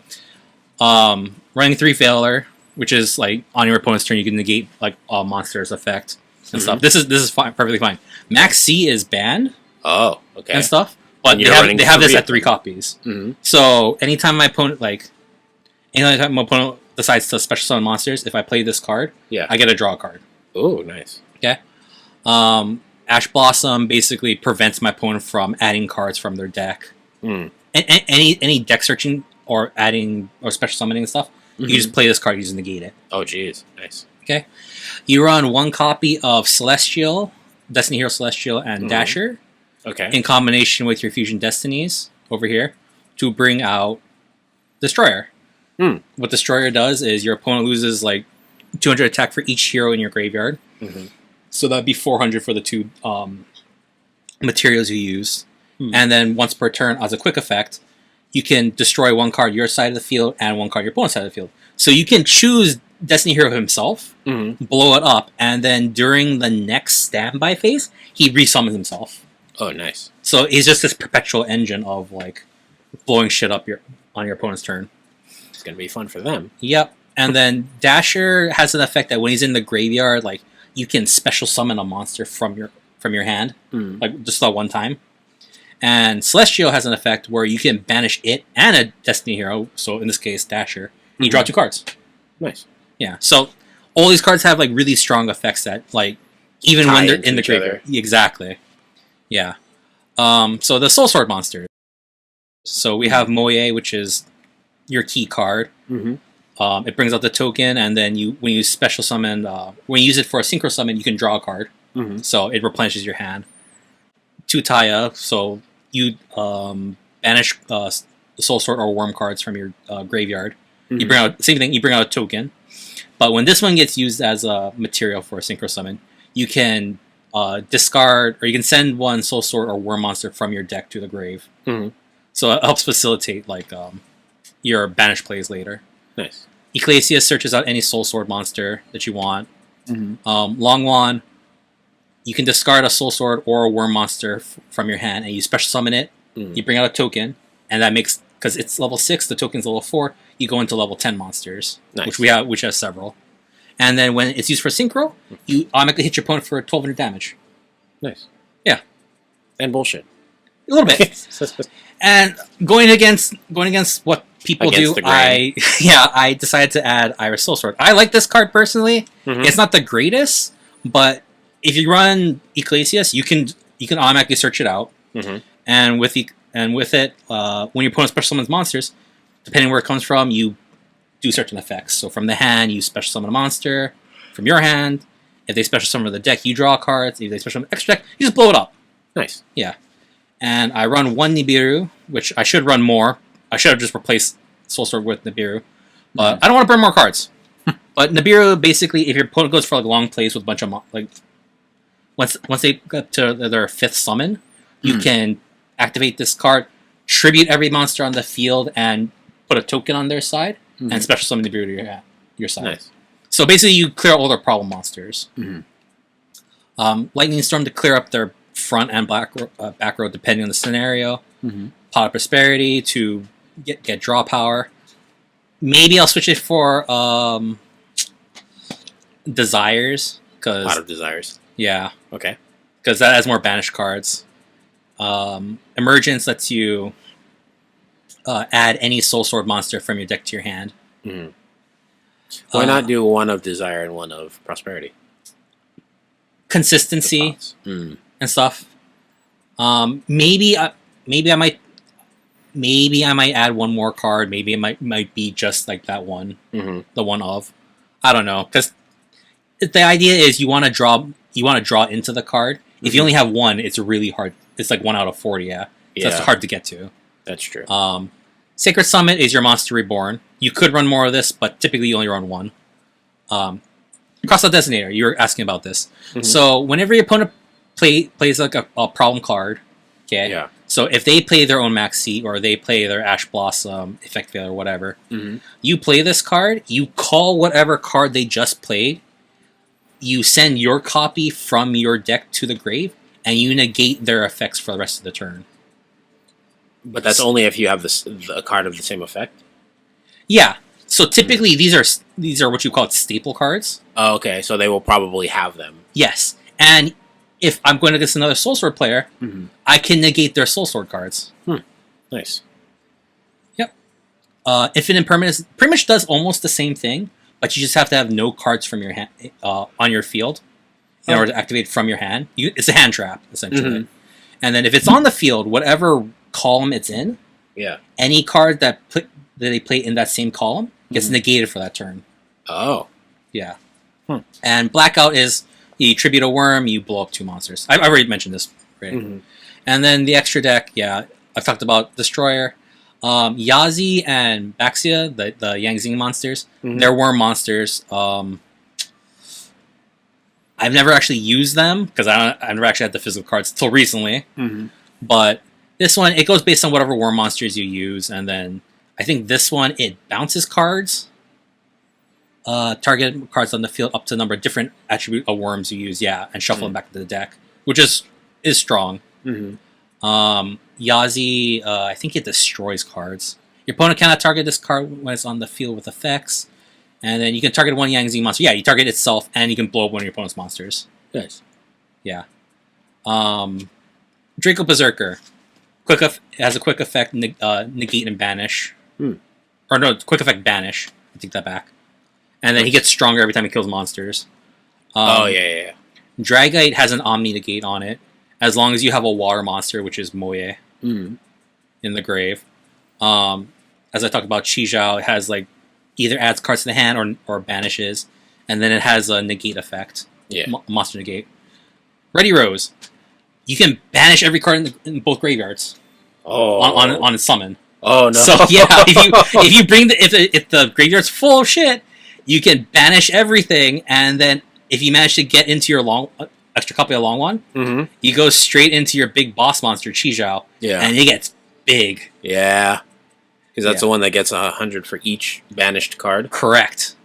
Speaker 1: running 3 failure, which is like on your opponent's turn, you can negate like a monster's effect and stuff. This is fine, perfectly fine. Max C is banned
Speaker 2: Oh, okay.
Speaker 1: and stuff, but
Speaker 2: And
Speaker 1: they
Speaker 2: you're
Speaker 1: have
Speaker 2: running
Speaker 1: this
Speaker 2: 3
Speaker 1: at
Speaker 2: of
Speaker 1: 3
Speaker 2: them.
Speaker 1: copies.
Speaker 2: Mhm.
Speaker 1: So anytime my opponent decides to special summon monsters, if I play this card,
Speaker 2: Yeah.
Speaker 1: I get a draw card.
Speaker 2: Oh, nice.
Speaker 1: Okay. Ash Blossom basically prevents my opponent from adding cards from their deck.
Speaker 2: Mm.
Speaker 1: And any deck searching or adding or special summoning and stuff, you just play this card, you just negate it.
Speaker 2: Oh, jeez. Nice.
Speaker 1: Okay. You run 1 copy of Celestial, Destiny Hero Celestial, and Dasher
Speaker 2: Okay.
Speaker 1: in combination with your Fusion Destinies over here to bring out Destroyer.
Speaker 2: Hmm.
Speaker 1: What Destroyer does is your opponent loses like 200 attack for each hero in your graveyard.
Speaker 2: Mhm.
Speaker 1: So that'd be 400 for the 2 materials you use.
Speaker 2: Hmm.
Speaker 1: And then once per turn, as a quick effect, you can destroy 1 card your side of the field and 1 card your opponent's side of the field. So you can choose Destiny Hero himself,
Speaker 2: Mhm.
Speaker 1: blow it up, and then during the next standby phase, he resummons himself.
Speaker 2: Oh, nice.
Speaker 1: So he's just this perpetual engine of like blowing shit up on your opponent's turn.
Speaker 2: It's gonna be fun for them.
Speaker 1: Yep. And then Dasher has an effect that when he's in the graveyard, like you can special summon a monster from your hand,
Speaker 2: Mm.
Speaker 1: like just that one time. And Celestial has an effect where you can banish it and a Destiny Hero. So in this case, Dasher. And you draw 2 cards.
Speaker 2: Nice.
Speaker 1: Yeah. So all these cards have like really strong effects that like even
Speaker 2: Tie
Speaker 1: when they're
Speaker 2: into
Speaker 1: in the
Speaker 2: each
Speaker 1: graveyard. Exactly. Yeah. So the Soul Sword monsters. So we have Moye, which is your key card.
Speaker 2: Mm-hmm.
Speaker 1: It brings out the token, and then when you special summon, when you use it for a synchro summon, you can draw a card. so it replenishes your hand. Tutaya, so you banish Soul Sword or Worm cards from your graveyard. You bring out same thing. You bring out a token, but when this one gets used as a material for a synchro summon, you can discard or you can send one Soul Sword or Worm monster from your deck to the grave. So it helps facilitate like your banish plays later.
Speaker 2: Nice.
Speaker 1: Ecclesia searches out any Soul Sword monster that you want. Longwan, you can discard a Soul Sword or a Worm monster from your hand, and you special summon it. You bring out a token, and that makes, because it's level 6, the token's level 4. You go into level 10 monsters, which has several. And then when it's used for synchro, you automatically hit your opponent for 1,200 damage.
Speaker 2: Nice.
Speaker 1: Yeah.
Speaker 2: And bullshit.
Speaker 1: A little bit. And going against what people do, I decided to add Iris Soul Sword. I like this card personally. It's not the greatest, but if you run Ecclesias, you can automatically search it out. And with it, when your opponent special summons monsters, depending where it comes from, you do certain effects. So from the hand, you special summon a monster. From your hand, if they special summon the deck, you draw cards. If they special summon extra deck, you just blow it up.
Speaker 2: Nice.
Speaker 1: Yeah. And I run one Nibiru, which I should run more. I should have just replaced Soul Sword with Nibiru. But I don't want to burn more cards. But Nibiru, basically, if your opponent goes for like long plays with a bunch of once they get to their 5th summon, you can activate this card, tribute every monster on the field, and put a token on their side, and special summon Nibiru to your side.
Speaker 2: Nice.
Speaker 1: So basically, you clear all their problem monsters. Lightning Storm to clear up their front and back row, depending on the scenario. Pot of Prosperity to get draw power. Maybe I'll switch it for Desires.
Speaker 2: Pot of Desires.
Speaker 1: Yeah.
Speaker 2: Okay.
Speaker 1: Because that has more banished cards. Emergence lets you add any Soul Sword monster from your deck to your hand.
Speaker 2: Why not do one of Desire and one of Prosperity?
Speaker 1: Consistency and stuff. Maybe I might add one more card. Maybe it might be just like that one, the one of. I don't know, because the idea is you want to draw into the card. If you only have one, it's really hard. It's like 1 out of 40. So that's hard to get to.
Speaker 2: That's true.
Speaker 1: Sacred Summit is your monster reborn. You could run more of this, but typically you only run one. Crossout Designator, you were asking about this. So whenever your opponent plays like a problem card, okay?
Speaker 2: Yeah.
Speaker 1: So if they play their own Maxi or they play their Ash Blossom, Effect Failure, or whatever, you play this card, you call whatever card they just played, you send your copy from your deck to the grave, and you negate their effects for the rest of the turn.
Speaker 2: But that's only if you have a card of the same effect?
Speaker 1: Yeah. So typically these are what you call staple cards.
Speaker 2: Oh, okay. So they will probably have them.
Speaker 1: Yes. And if I'm going against another Soul Sword player, I can negate their Soul Sword cards.
Speaker 2: Nice.
Speaker 1: Yep. Infinite Impermanence pretty much does almost the same thing, but you just have to have no cards from your hand on your field in order to activate from your hand. It's a hand trap, essentially. And then if it's on the field, whatever column it's in, any card that they play in that same column gets negated for that turn.
Speaker 2: Oh.
Speaker 1: Yeah. And Blackout is you tribute a worm, you blow up 2 monsters. I've already mentioned this. Right? And then the extra deck, I've talked about Destroyer. Yazi and Baxia, the Yangzing monsters, they're worm monsters. I've never actually used them because I never actually had the physical cards until recently. But this one, it goes based on whatever worm monsters you use, and then I think this one, it bounces cards. Target cards on the field up to the number of different attribute of worms you use, and shuffle them back into the deck, which is strong. Yazi, I think it destroys cards. Your opponent cannot target this card when it's on the field with effects. And then you can target one Yangzi monster. Yeah, you target itself, and you can blow up one of your opponent's monsters.
Speaker 2: Nice.
Speaker 1: Yeah. Draco Berserker. It has a quick effect, negate and banish. Or no, quick effect banish. I take that back. And then he gets stronger every time he kills monsters. Dragite has an Omni negate on it, as long as you have a water monster, which is Moye, in the grave. As I talked about, Chizhao, it has like either adds cards to the hand or banishes, and then it has a negate effect, monster negate. Ready Rose. You can banish every card in both graveyards on its summon.
Speaker 2: Oh no!
Speaker 1: So yeah, if you bring if the graveyard's full of shit, you can banish everything, and then if you manage to get into your extra copy of long one,
Speaker 2: Mm-hmm.
Speaker 1: you go straight into your big boss monster Chizhao,
Speaker 2: Yeah.
Speaker 1: and it gets big.
Speaker 2: Yeah. Because that's
Speaker 1: Yeah.
Speaker 2: the one that gets 100 for each banished card,
Speaker 1: Correct.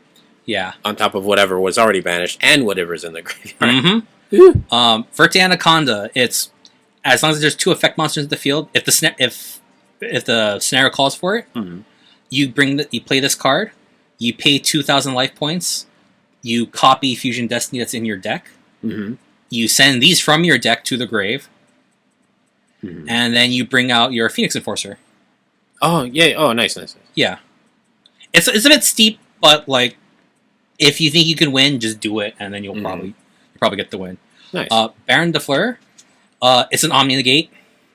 Speaker 1: Yeah.
Speaker 2: on top of whatever was already banished and whatever's in the graveyard.
Speaker 1: Mm-hmm. Verte Anaconda. It's as long as there's 2 effect monsters in the field. If the scenario calls for it,
Speaker 2: Mm-hmm.
Speaker 1: you play this card. You pay 2,000 life points. You copy Fusion Destiny that's in your deck.
Speaker 2: Mm-hmm.
Speaker 1: You send these from your deck to the grave,
Speaker 2: Mm-hmm.
Speaker 1: and then you bring out your Phoenix Enforcer.
Speaker 2: Oh yeah! Oh, nice.
Speaker 1: Yeah, it's a bit steep, but like if you think you can win, just do it, and then you'll probably get the win.
Speaker 2: Nice.
Speaker 1: Baron de Fleur, it's an Omni Negate.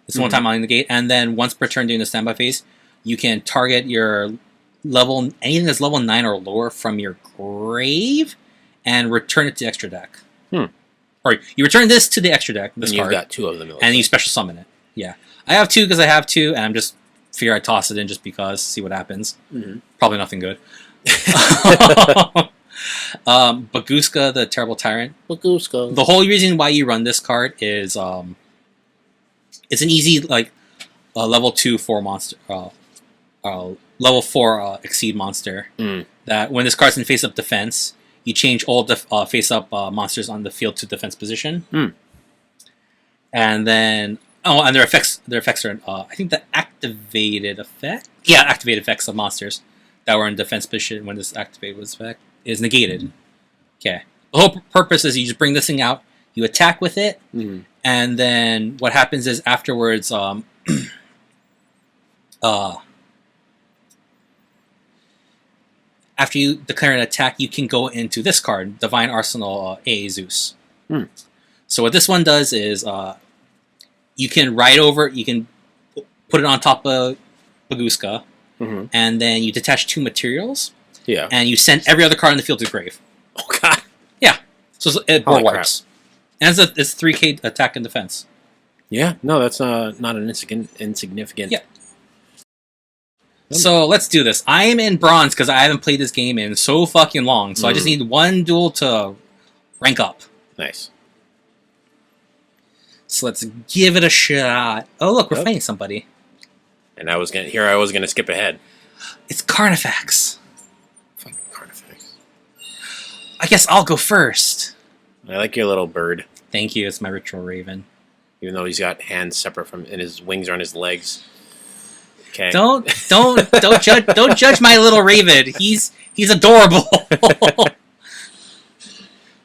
Speaker 1: It's a one-time Omni Negate, and then once per turn during the standby phase, you can target your anything that's level 9 or lower from your grave, and return it to the extra deck. Or you return this to the extra deck. This
Speaker 2: and you've
Speaker 1: card,
Speaker 2: got 2 of them.
Speaker 1: and you special summon it. Yeah, I have 2 because I have 2, and I'm just figure I toss it in just because, see what happens.
Speaker 2: Mm-hmm.
Speaker 1: Probably nothing good. Baguska, the Terrible Tyrant.
Speaker 2: Baguska.
Speaker 1: The whole reason why you run this card is it's an easy level 2 4 monster, level 4 exceed monster. That when this card's in face up defense, you change all face up monsters on the field to defense position, and then and their effects are I think the activated effects of monsters that were in defense position when this activated was effect is negated. Okay, the whole purpose is you just bring this thing out, you attack with it, and then what happens is afterwards, after you declare an attack, you can go into this card, Divine Arsenal A Zeus. So what this one does is you can you can put it on top of Baguska, and then you detach 2 materials, and you send every other card in the field to the grave.
Speaker 2: Oh god.
Speaker 1: Yeah. So it
Speaker 2: Holy
Speaker 1: wipes. And it's 3k attack and defense.
Speaker 2: Yeah. No, that's not an insignificant.
Speaker 1: Yeah. So let's do this. I am in bronze because I haven't played this game in so fucking long. So I just need 1 duel to rank up.
Speaker 2: Nice.
Speaker 1: So let's give it a shot. Oh look, we're fighting somebody.
Speaker 2: And I was gonna skip ahead.
Speaker 1: It's Carnifex.
Speaker 2: Fucking Carnifex.
Speaker 1: I guess I'll go first.
Speaker 2: I like your little bird,
Speaker 1: Thank you. It's my ritual raven.
Speaker 2: even though he's got hands separate from, and his wings are on his legs. Okay.
Speaker 1: Don't judge my little raven. He's adorable.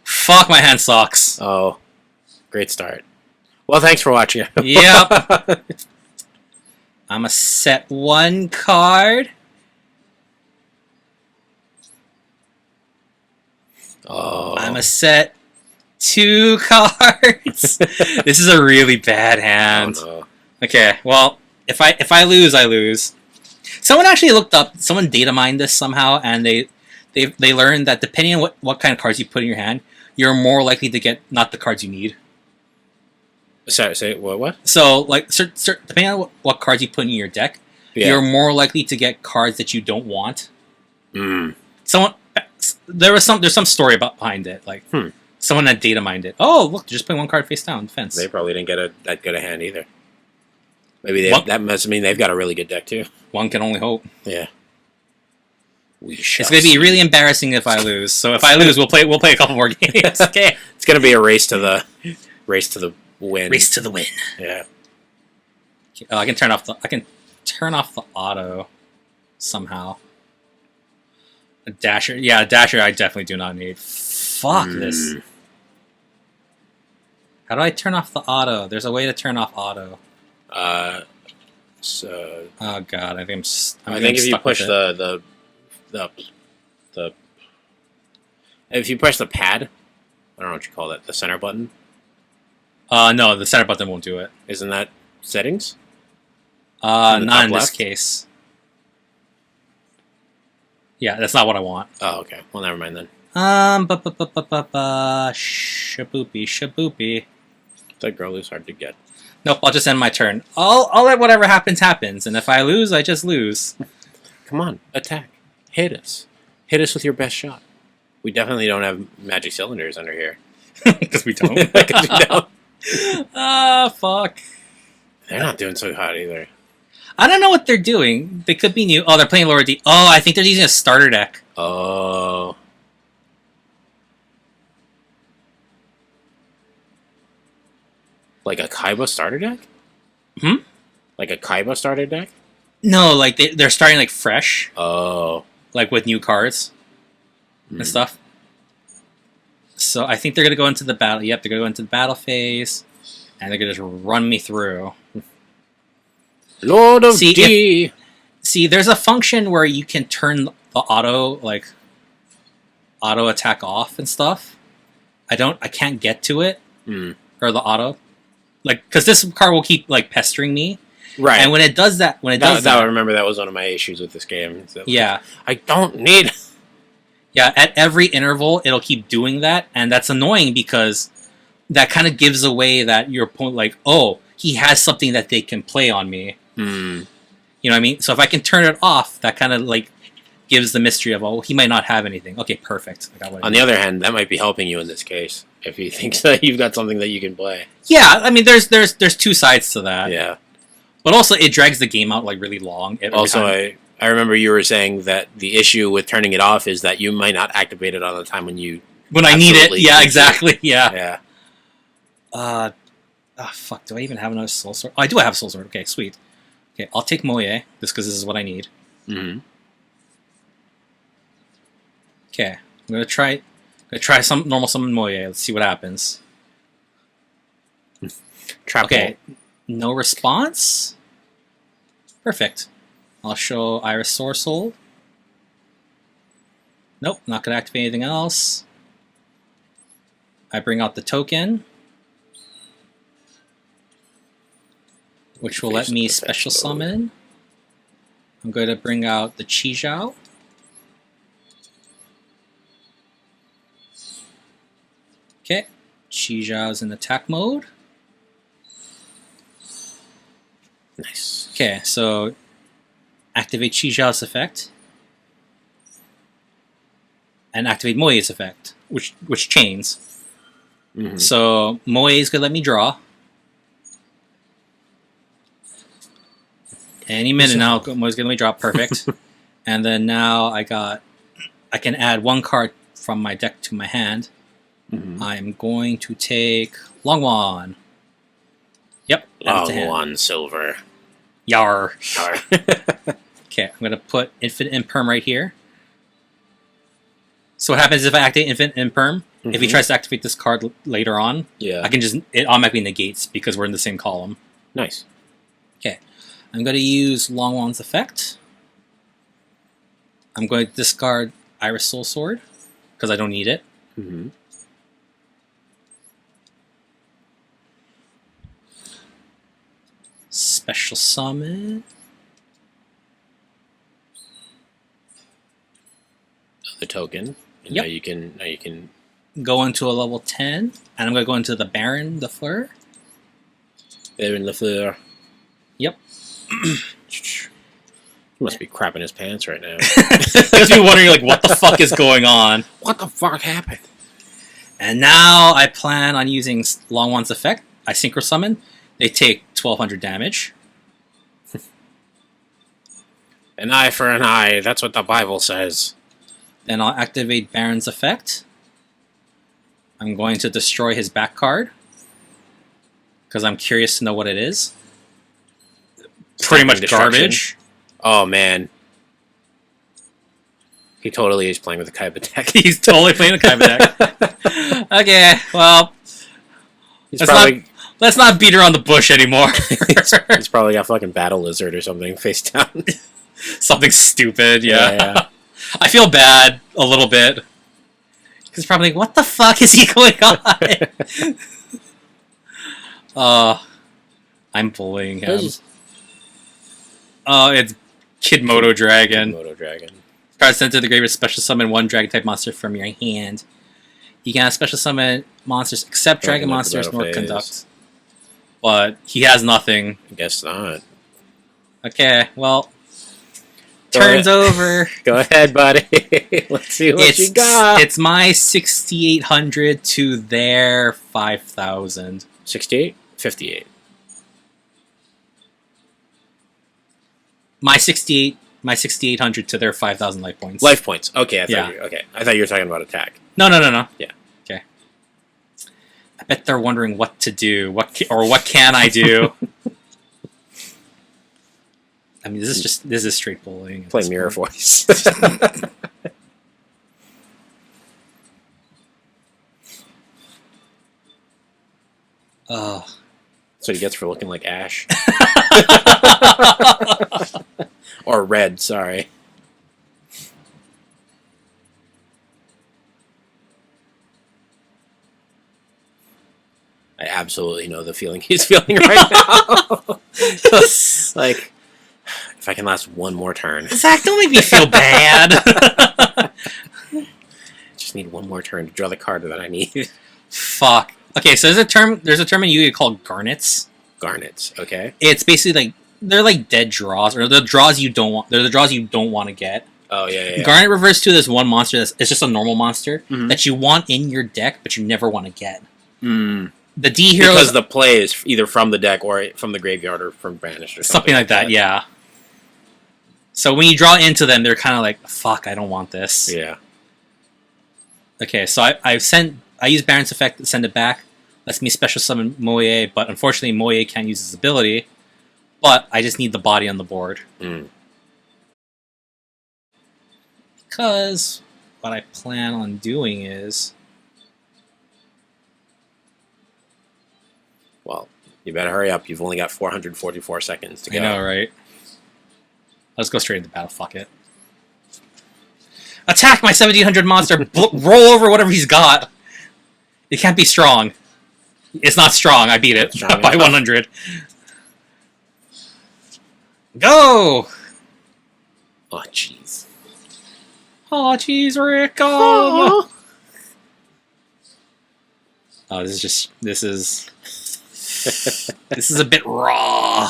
Speaker 1: Fuck, my hand sucks.
Speaker 2: Oh, great start. Well, thanks for watching.
Speaker 1: Yep. I'm gonna set 1 card.
Speaker 2: Oh.
Speaker 1: I'm gonna set 2 cards. This is a really bad hand.
Speaker 2: Oh, no.
Speaker 1: Okay, well, if I lose, I lose. Someone actually looked up. Someone data mined this somehow, and they learned that depending on what kind of cards you put in your hand, you're more likely to get not the cards you need.
Speaker 2: Sorry, say what?
Speaker 1: So, like, depending on what cards you put in your deck, you're more likely to get cards that you don't want. There's some story behind it. Like, someone that data mined it. Oh, look, they're just putting 1 card face down defense.
Speaker 2: They probably didn't get that good a hand either. Maybe that must mean they've got a really good deck too.
Speaker 1: One can only hope.
Speaker 2: Yeah.
Speaker 1: It's going to be really embarrassing if I lose. So if I lose, we'll play a couple more games. Okay.
Speaker 2: It's going to be a race to the win.
Speaker 1: Race to the win.
Speaker 2: Yeah.
Speaker 1: Oh, I can turn off the auto somehow. A dasher. Yeah, a dasher I definitely do not need. Fuck this. How do I turn off the auto? There's a way to turn off auto.
Speaker 2: So.
Speaker 1: Oh god, I think
Speaker 2: I think if you push if you press the pad, I don't know what you call that, the center button.
Speaker 1: No, the center button won't do it.
Speaker 2: Isn't that settings?
Speaker 1: Not in this
Speaker 2: left?
Speaker 1: case. Yeah, that's not what I want.
Speaker 2: Oh, okay. Well, never mind then.
Speaker 1: Shaboopy.
Speaker 2: That girl is hard to get.
Speaker 1: Nope, I'll just end my turn. I'll let whatever happens happens, and if I lose, I just lose.
Speaker 2: Come on, attack. Hit us. Hit us with your best shot. We definitely don't have magic cylinders under here.
Speaker 1: Because we don't.
Speaker 2: Because we don't.
Speaker 1: Ah, fuck.
Speaker 2: They're not doing so hot either.
Speaker 1: I don't know what they're doing. They could be new. Oh, they're playing lower D. Oh, I think they're using a starter deck.
Speaker 2: Oh. Like a Kaiba starter deck?
Speaker 1: Hmm?
Speaker 2: Like a Kaiba starter deck?
Speaker 1: No, like they're starting like fresh,
Speaker 2: Oh.
Speaker 1: like with new cards and stuff. So I think they're gonna go into the battle. Yep, they're gonna go into the battle phase, and they're gonna just run me through.
Speaker 2: Lord of D.
Speaker 1: See, there's a function where you can turn the auto attack off and stuff. I can't get to it or the auto, like because this card will keep like pestering me.
Speaker 2: Right.
Speaker 1: And when it does that,
Speaker 2: I remember that was one of my issues with this game. So
Speaker 1: yeah,
Speaker 2: I don't need.
Speaker 1: Yeah, at every interval, it'll keep doing that, and that's annoying because that kind of gives away that your opponent, like, oh, he has something that they can play on me.
Speaker 2: Mm.
Speaker 1: You know what I mean? So if I can turn it off, that kind of like gives the mystery of, oh, he might not have anything. Okay, perfect. I got what I
Speaker 2: On
Speaker 1: need.
Speaker 2: the other hand, that might be helping you in this case if he thinks that you've got something that you can play.
Speaker 1: Yeah, I mean, there's two sides to that.
Speaker 2: Yeah.
Speaker 1: But also, it drags the game out like really long.
Speaker 2: Also, I remember you were saying that the issue with turning it off is that you might not activate it on the time when
Speaker 1: I need it. Yeah,
Speaker 2: need
Speaker 1: exactly.
Speaker 2: Yeah.
Speaker 1: Yeah. Fuck. Do I even have another Soul Sword? Oh, I do have Soul Sword. Okay, sweet. Okay, I'll take Moe just because this is what I need.
Speaker 2: Mm-hmm.
Speaker 1: Okay, I'm gonna try some normal summon Moe. Let's see what happens.
Speaker 2: Trap
Speaker 1: Okay, no response. Perfect. I'll show Iris SwordSouls. Nope, not gonna activate anything else. I bring out the token, which will let me special summon. I'm going to bring out the Chi Zhao. Okay, Chi Zhao's in attack mode.
Speaker 2: Nice.
Speaker 1: Okay, so activate Chi Zhao's effect, and activate Moe's effect, which chains.
Speaker 2: Mm-hmm.
Speaker 1: So Moe is gonna let me draw. Any minute now, Moe's gonna let me draw. Perfect. And then now I can add one card from my deck to my hand.
Speaker 2: Mm-hmm.
Speaker 1: I'm going to take Longwan. Yep.
Speaker 2: Long silver.
Speaker 1: Yar.
Speaker 2: Yar.
Speaker 1: Okay, I'm gonna put Infinite Imperm right here. So what happens if I activate Infinite Imperm? If he tries to activate this card later on,
Speaker 2: Yeah.
Speaker 1: it automatically negates because we're in the same column.
Speaker 2: Nice.
Speaker 1: Okay, I'm going to use Longwan's effect. I'm going to discard Iris Soul Sword because I don't need it.
Speaker 2: Mm-hmm.
Speaker 1: Special summon.
Speaker 2: The token. And
Speaker 1: Yep.
Speaker 2: Now you can
Speaker 1: Go into a level 10, and I'm going to go into the Baron de Fleur.
Speaker 2: Baron Lafleur.
Speaker 1: Yep.
Speaker 2: He must be crapping his pants right now.
Speaker 1: Because you're wondering, like, what the fuck is going on?
Speaker 2: What the fuck happened?
Speaker 1: And now I plan on using Longwan's effect. I Synchro Summon. They take 1200 damage.
Speaker 2: An eye for an eye. That's what the Bible says.
Speaker 1: Then I'll activate Baron's effect. I'm going to destroy his back card. Because I'm curious to know what it is. Pretty much garbage.
Speaker 2: Oh, man. He totally is playing with the Kaiba deck.
Speaker 1: He's totally playing the Kaiba deck. Okay, well... Let's not beat around the bush anymore.
Speaker 2: He's probably got fucking Battle Lizard or something face down.
Speaker 1: Something stupid, yeah.
Speaker 2: Yeah.
Speaker 1: I feel bad a little bit. He's probably like, what the fuck is he going on? I'm bullying him. Oh, it's Kidmodo Dragon.
Speaker 2: Kidmodo Dragon.
Speaker 1: Card sent to the graveyard, special summon one dragon type monster from your hand. You can special summon monsters except dragon monsters nor conduct. but he has nothing.
Speaker 2: I guess not.
Speaker 1: Okay, well,
Speaker 2: Go
Speaker 1: turns
Speaker 2: ahead.
Speaker 1: over.
Speaker 2: Go ahead, buddy. Let's see what you got.
Speaker 1: It's my 6,800 to their 5,000.
Speaker 2: 68? 58.
Speaker 1: My 6,800 to their 5,000 life points.
Speaker 2: Life points. Okay, I thought
Speaker 1: Yeah.
Speaker 2: I thought you were talking about attack.
Speaker 1: No.
Speaker 2: Yeah.
Speaker 1: Okay. I bet they're wondering what to do. What can I do? I mean, this is straight bullying.
Speaker 2: Play mirror voice.
Speaker 1: Oh.
Speaker 2: That's what he gets for looking like Ash. Or Red, sorry. I absolutely know the feeling he's feeling right now. Like, if I can last one more turn.
Speaker 1: Zach, don't make me feel bad.
Speaker 2: Just need one more turn to draw the card that I need.
Speaker 1: Fuck. Okay, so there's a term in Yu-Gi-Oh called garnets.
Speaker 2: Garnets, okay.
Speaker 1: It's basically like they're like dead draws, or the draws you don't want. They're the draws you don't want to get.
Speaker 2: Oh yeah.
Speaker 1: Garnet refers to this one monster it's just a normal monster
Speaker 2: Mhm.
Speaker 1: that you want in your deck, but you never want to get.
Speaker 2: Mm.
Speaker 1: The D hero
Speaker 2: Because the play is either from the deck or from the graveyard or from banished or
Speaker 1: something like that. Yeah. So when you draw into them, they're kind of like, "Fuck, I don't want this."
Speaker 2: Yeah.
Speaker 1: Okay, so I use Baron's effect to send it back. Lets me special summon Moye, but unfortunately Moye can't use his ability. But I just need the body on the board.
Speaker 2: Mm.
Speaker 1: Because what I plan on doing is...
Speaker 2: Well, you better hurry up. You've only got 444 seconds to go.
Speaker 1: I know, right? Let's go straight into battle. Fuck it. Attack my 1,700 monster! Roll over whatever he's got! It can't be strong. It's not strong. I beat it
Speaker 2: Strong
Speaker 1: by
Speaker 2: enough.
Speaker 1: 100. Go!
Speaker 2: Oh, jeez.
Speaker 1: Oh, jeez, Rick!
Speaker 2: Oh.
Speaker 1: Oh, this is a bit raw.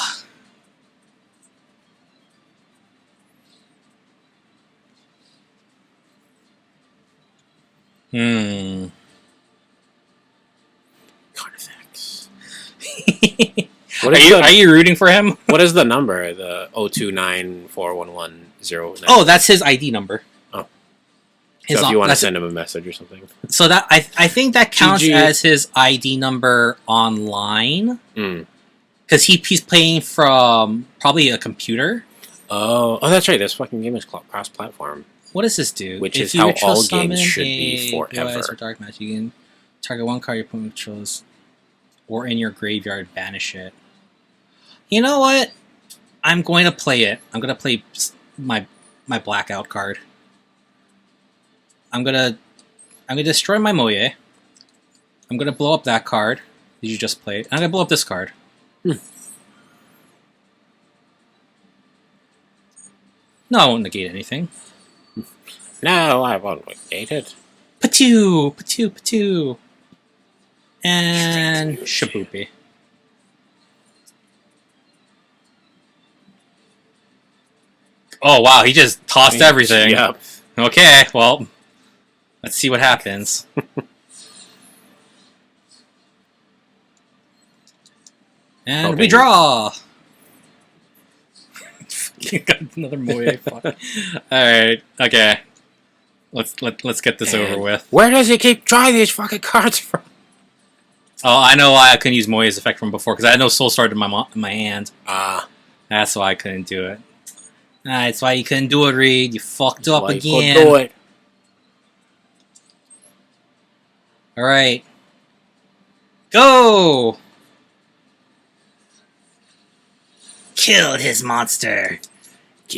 Speaker 2: Carnifex.
Speaker 1: Are you rooting for him?
Speaker 2: What is the number? The 0294110.
Speaker 1: Oh, that's his ID number.
Speaker 2: Oh.
Speaker 1: His,
Speaker 2: So if you want to
Speaker 1: that's-
Speaker 2: send him a message or something.
Speaker 1: So that I think that counts
Speaker 2: GG.
Speaker 1: as his ID number online
Speaker 2: Mm.
Speaker 1: because he's playing from probably a computer.
Speaker 2: Oh, that's right. This fucking game is cross-platform.
Speaker 1: What does this do?
Speaker 2: Which
Speaker 1: If
Speaker 2: is
Speaker 1: you
Speaker 2: how
Speaker 1: ritual
Speaker 2: all
Speaker 1: summon
Speaker 2: games should be
Speaker 1: a
Speaker 2: forever.
Speaker 1: Blue Eyes or Dark Magic, you can target one card your opponent chose, or in your graveyard, banish it. You know what? I'm going to play it. I'm going to play my blackout card. I'm gonna destroy my Moye. I'm gonna blow up that card that you just played. I'm gonna blow up this card. No, I won't negate anything.
Speaker 2: No, I won't negate it.
Speaker 1: Patoo, patoo, patoo. And shaboopy. Oh wow, he just tossed everything.
Speaker 2: Yep.
Speaker 1: Okay, well, let's see what happens. And we
Speaker 2: Hoping.
Speaker 1: draw. You got another Moye. Fuck. All right. Okay. Let's get this over with.
Speaker 2: Where does he keep drawing these fucking cards from?
Speaker 1: Oh, I know why I couldn't use Moye's effect from before because I had no Soul Sword in my hand.
Speaker 2: Ah,
Speaker 1: That's why I couldn't do it. That's why you couldn't do it, Reed. You fucked up
Speaker 2: why you couldn't
Speaker 1: again.
Speaker 2: do it.
Speaker 1: All right. Go. Kill his monster.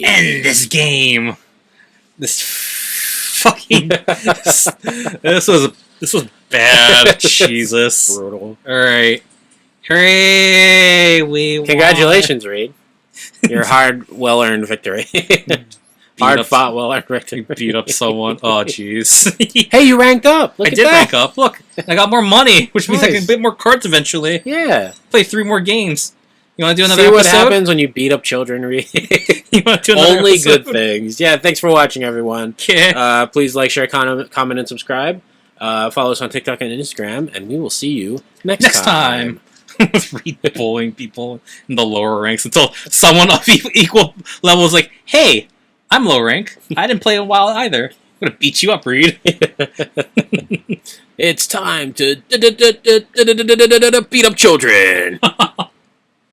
Speaker 1: End this game. This fucking this was bad. Jesus.
Speaker 2: Brutal.
Speaker 1: All right. Hooray! We won.
Speaker 2: Congratulations, Reed. Your hard, well-earned victory. Hard
Speaker 1: up,
Speaker 2: fought while I ranked.
Speaker 1: beat up someone. Oh, jeez.
Speaker 2: Hey, you ranked up. Look
Speaker 1: I
Speaker 2: at
Speaker 1: did
Speaker 2: that.
Speaker 1: rank up. Look, I got more money, which means I
Speaker 2: Nice.
Speaker 1: can get more cards eventually.
Speaker 2: Yeah.
Speaker 1: Play 3 more games. You want to do another
Speaker 2: See
Speaker 1: episode?
Speaker 2: what happens when you beat up children.
Speaker 1: You want to do another
Speaker 2: Only
Speaker 1: episode?
Speaker 2: good things. Yeah, thanks for watching, everyone.
Speaker 1: Okay.
Speaker 2: Please like, share, comment, and subscribe. Follow us on TikTok and Instagram, and we will see you next
Speaker 1: time. Bullying people in the lower ranks until someone of equal level is like, hey, I'm low rank. I didn't play in a while either. I'm going to beat you up, Reed.
Speaker 2: It's time to beat up children.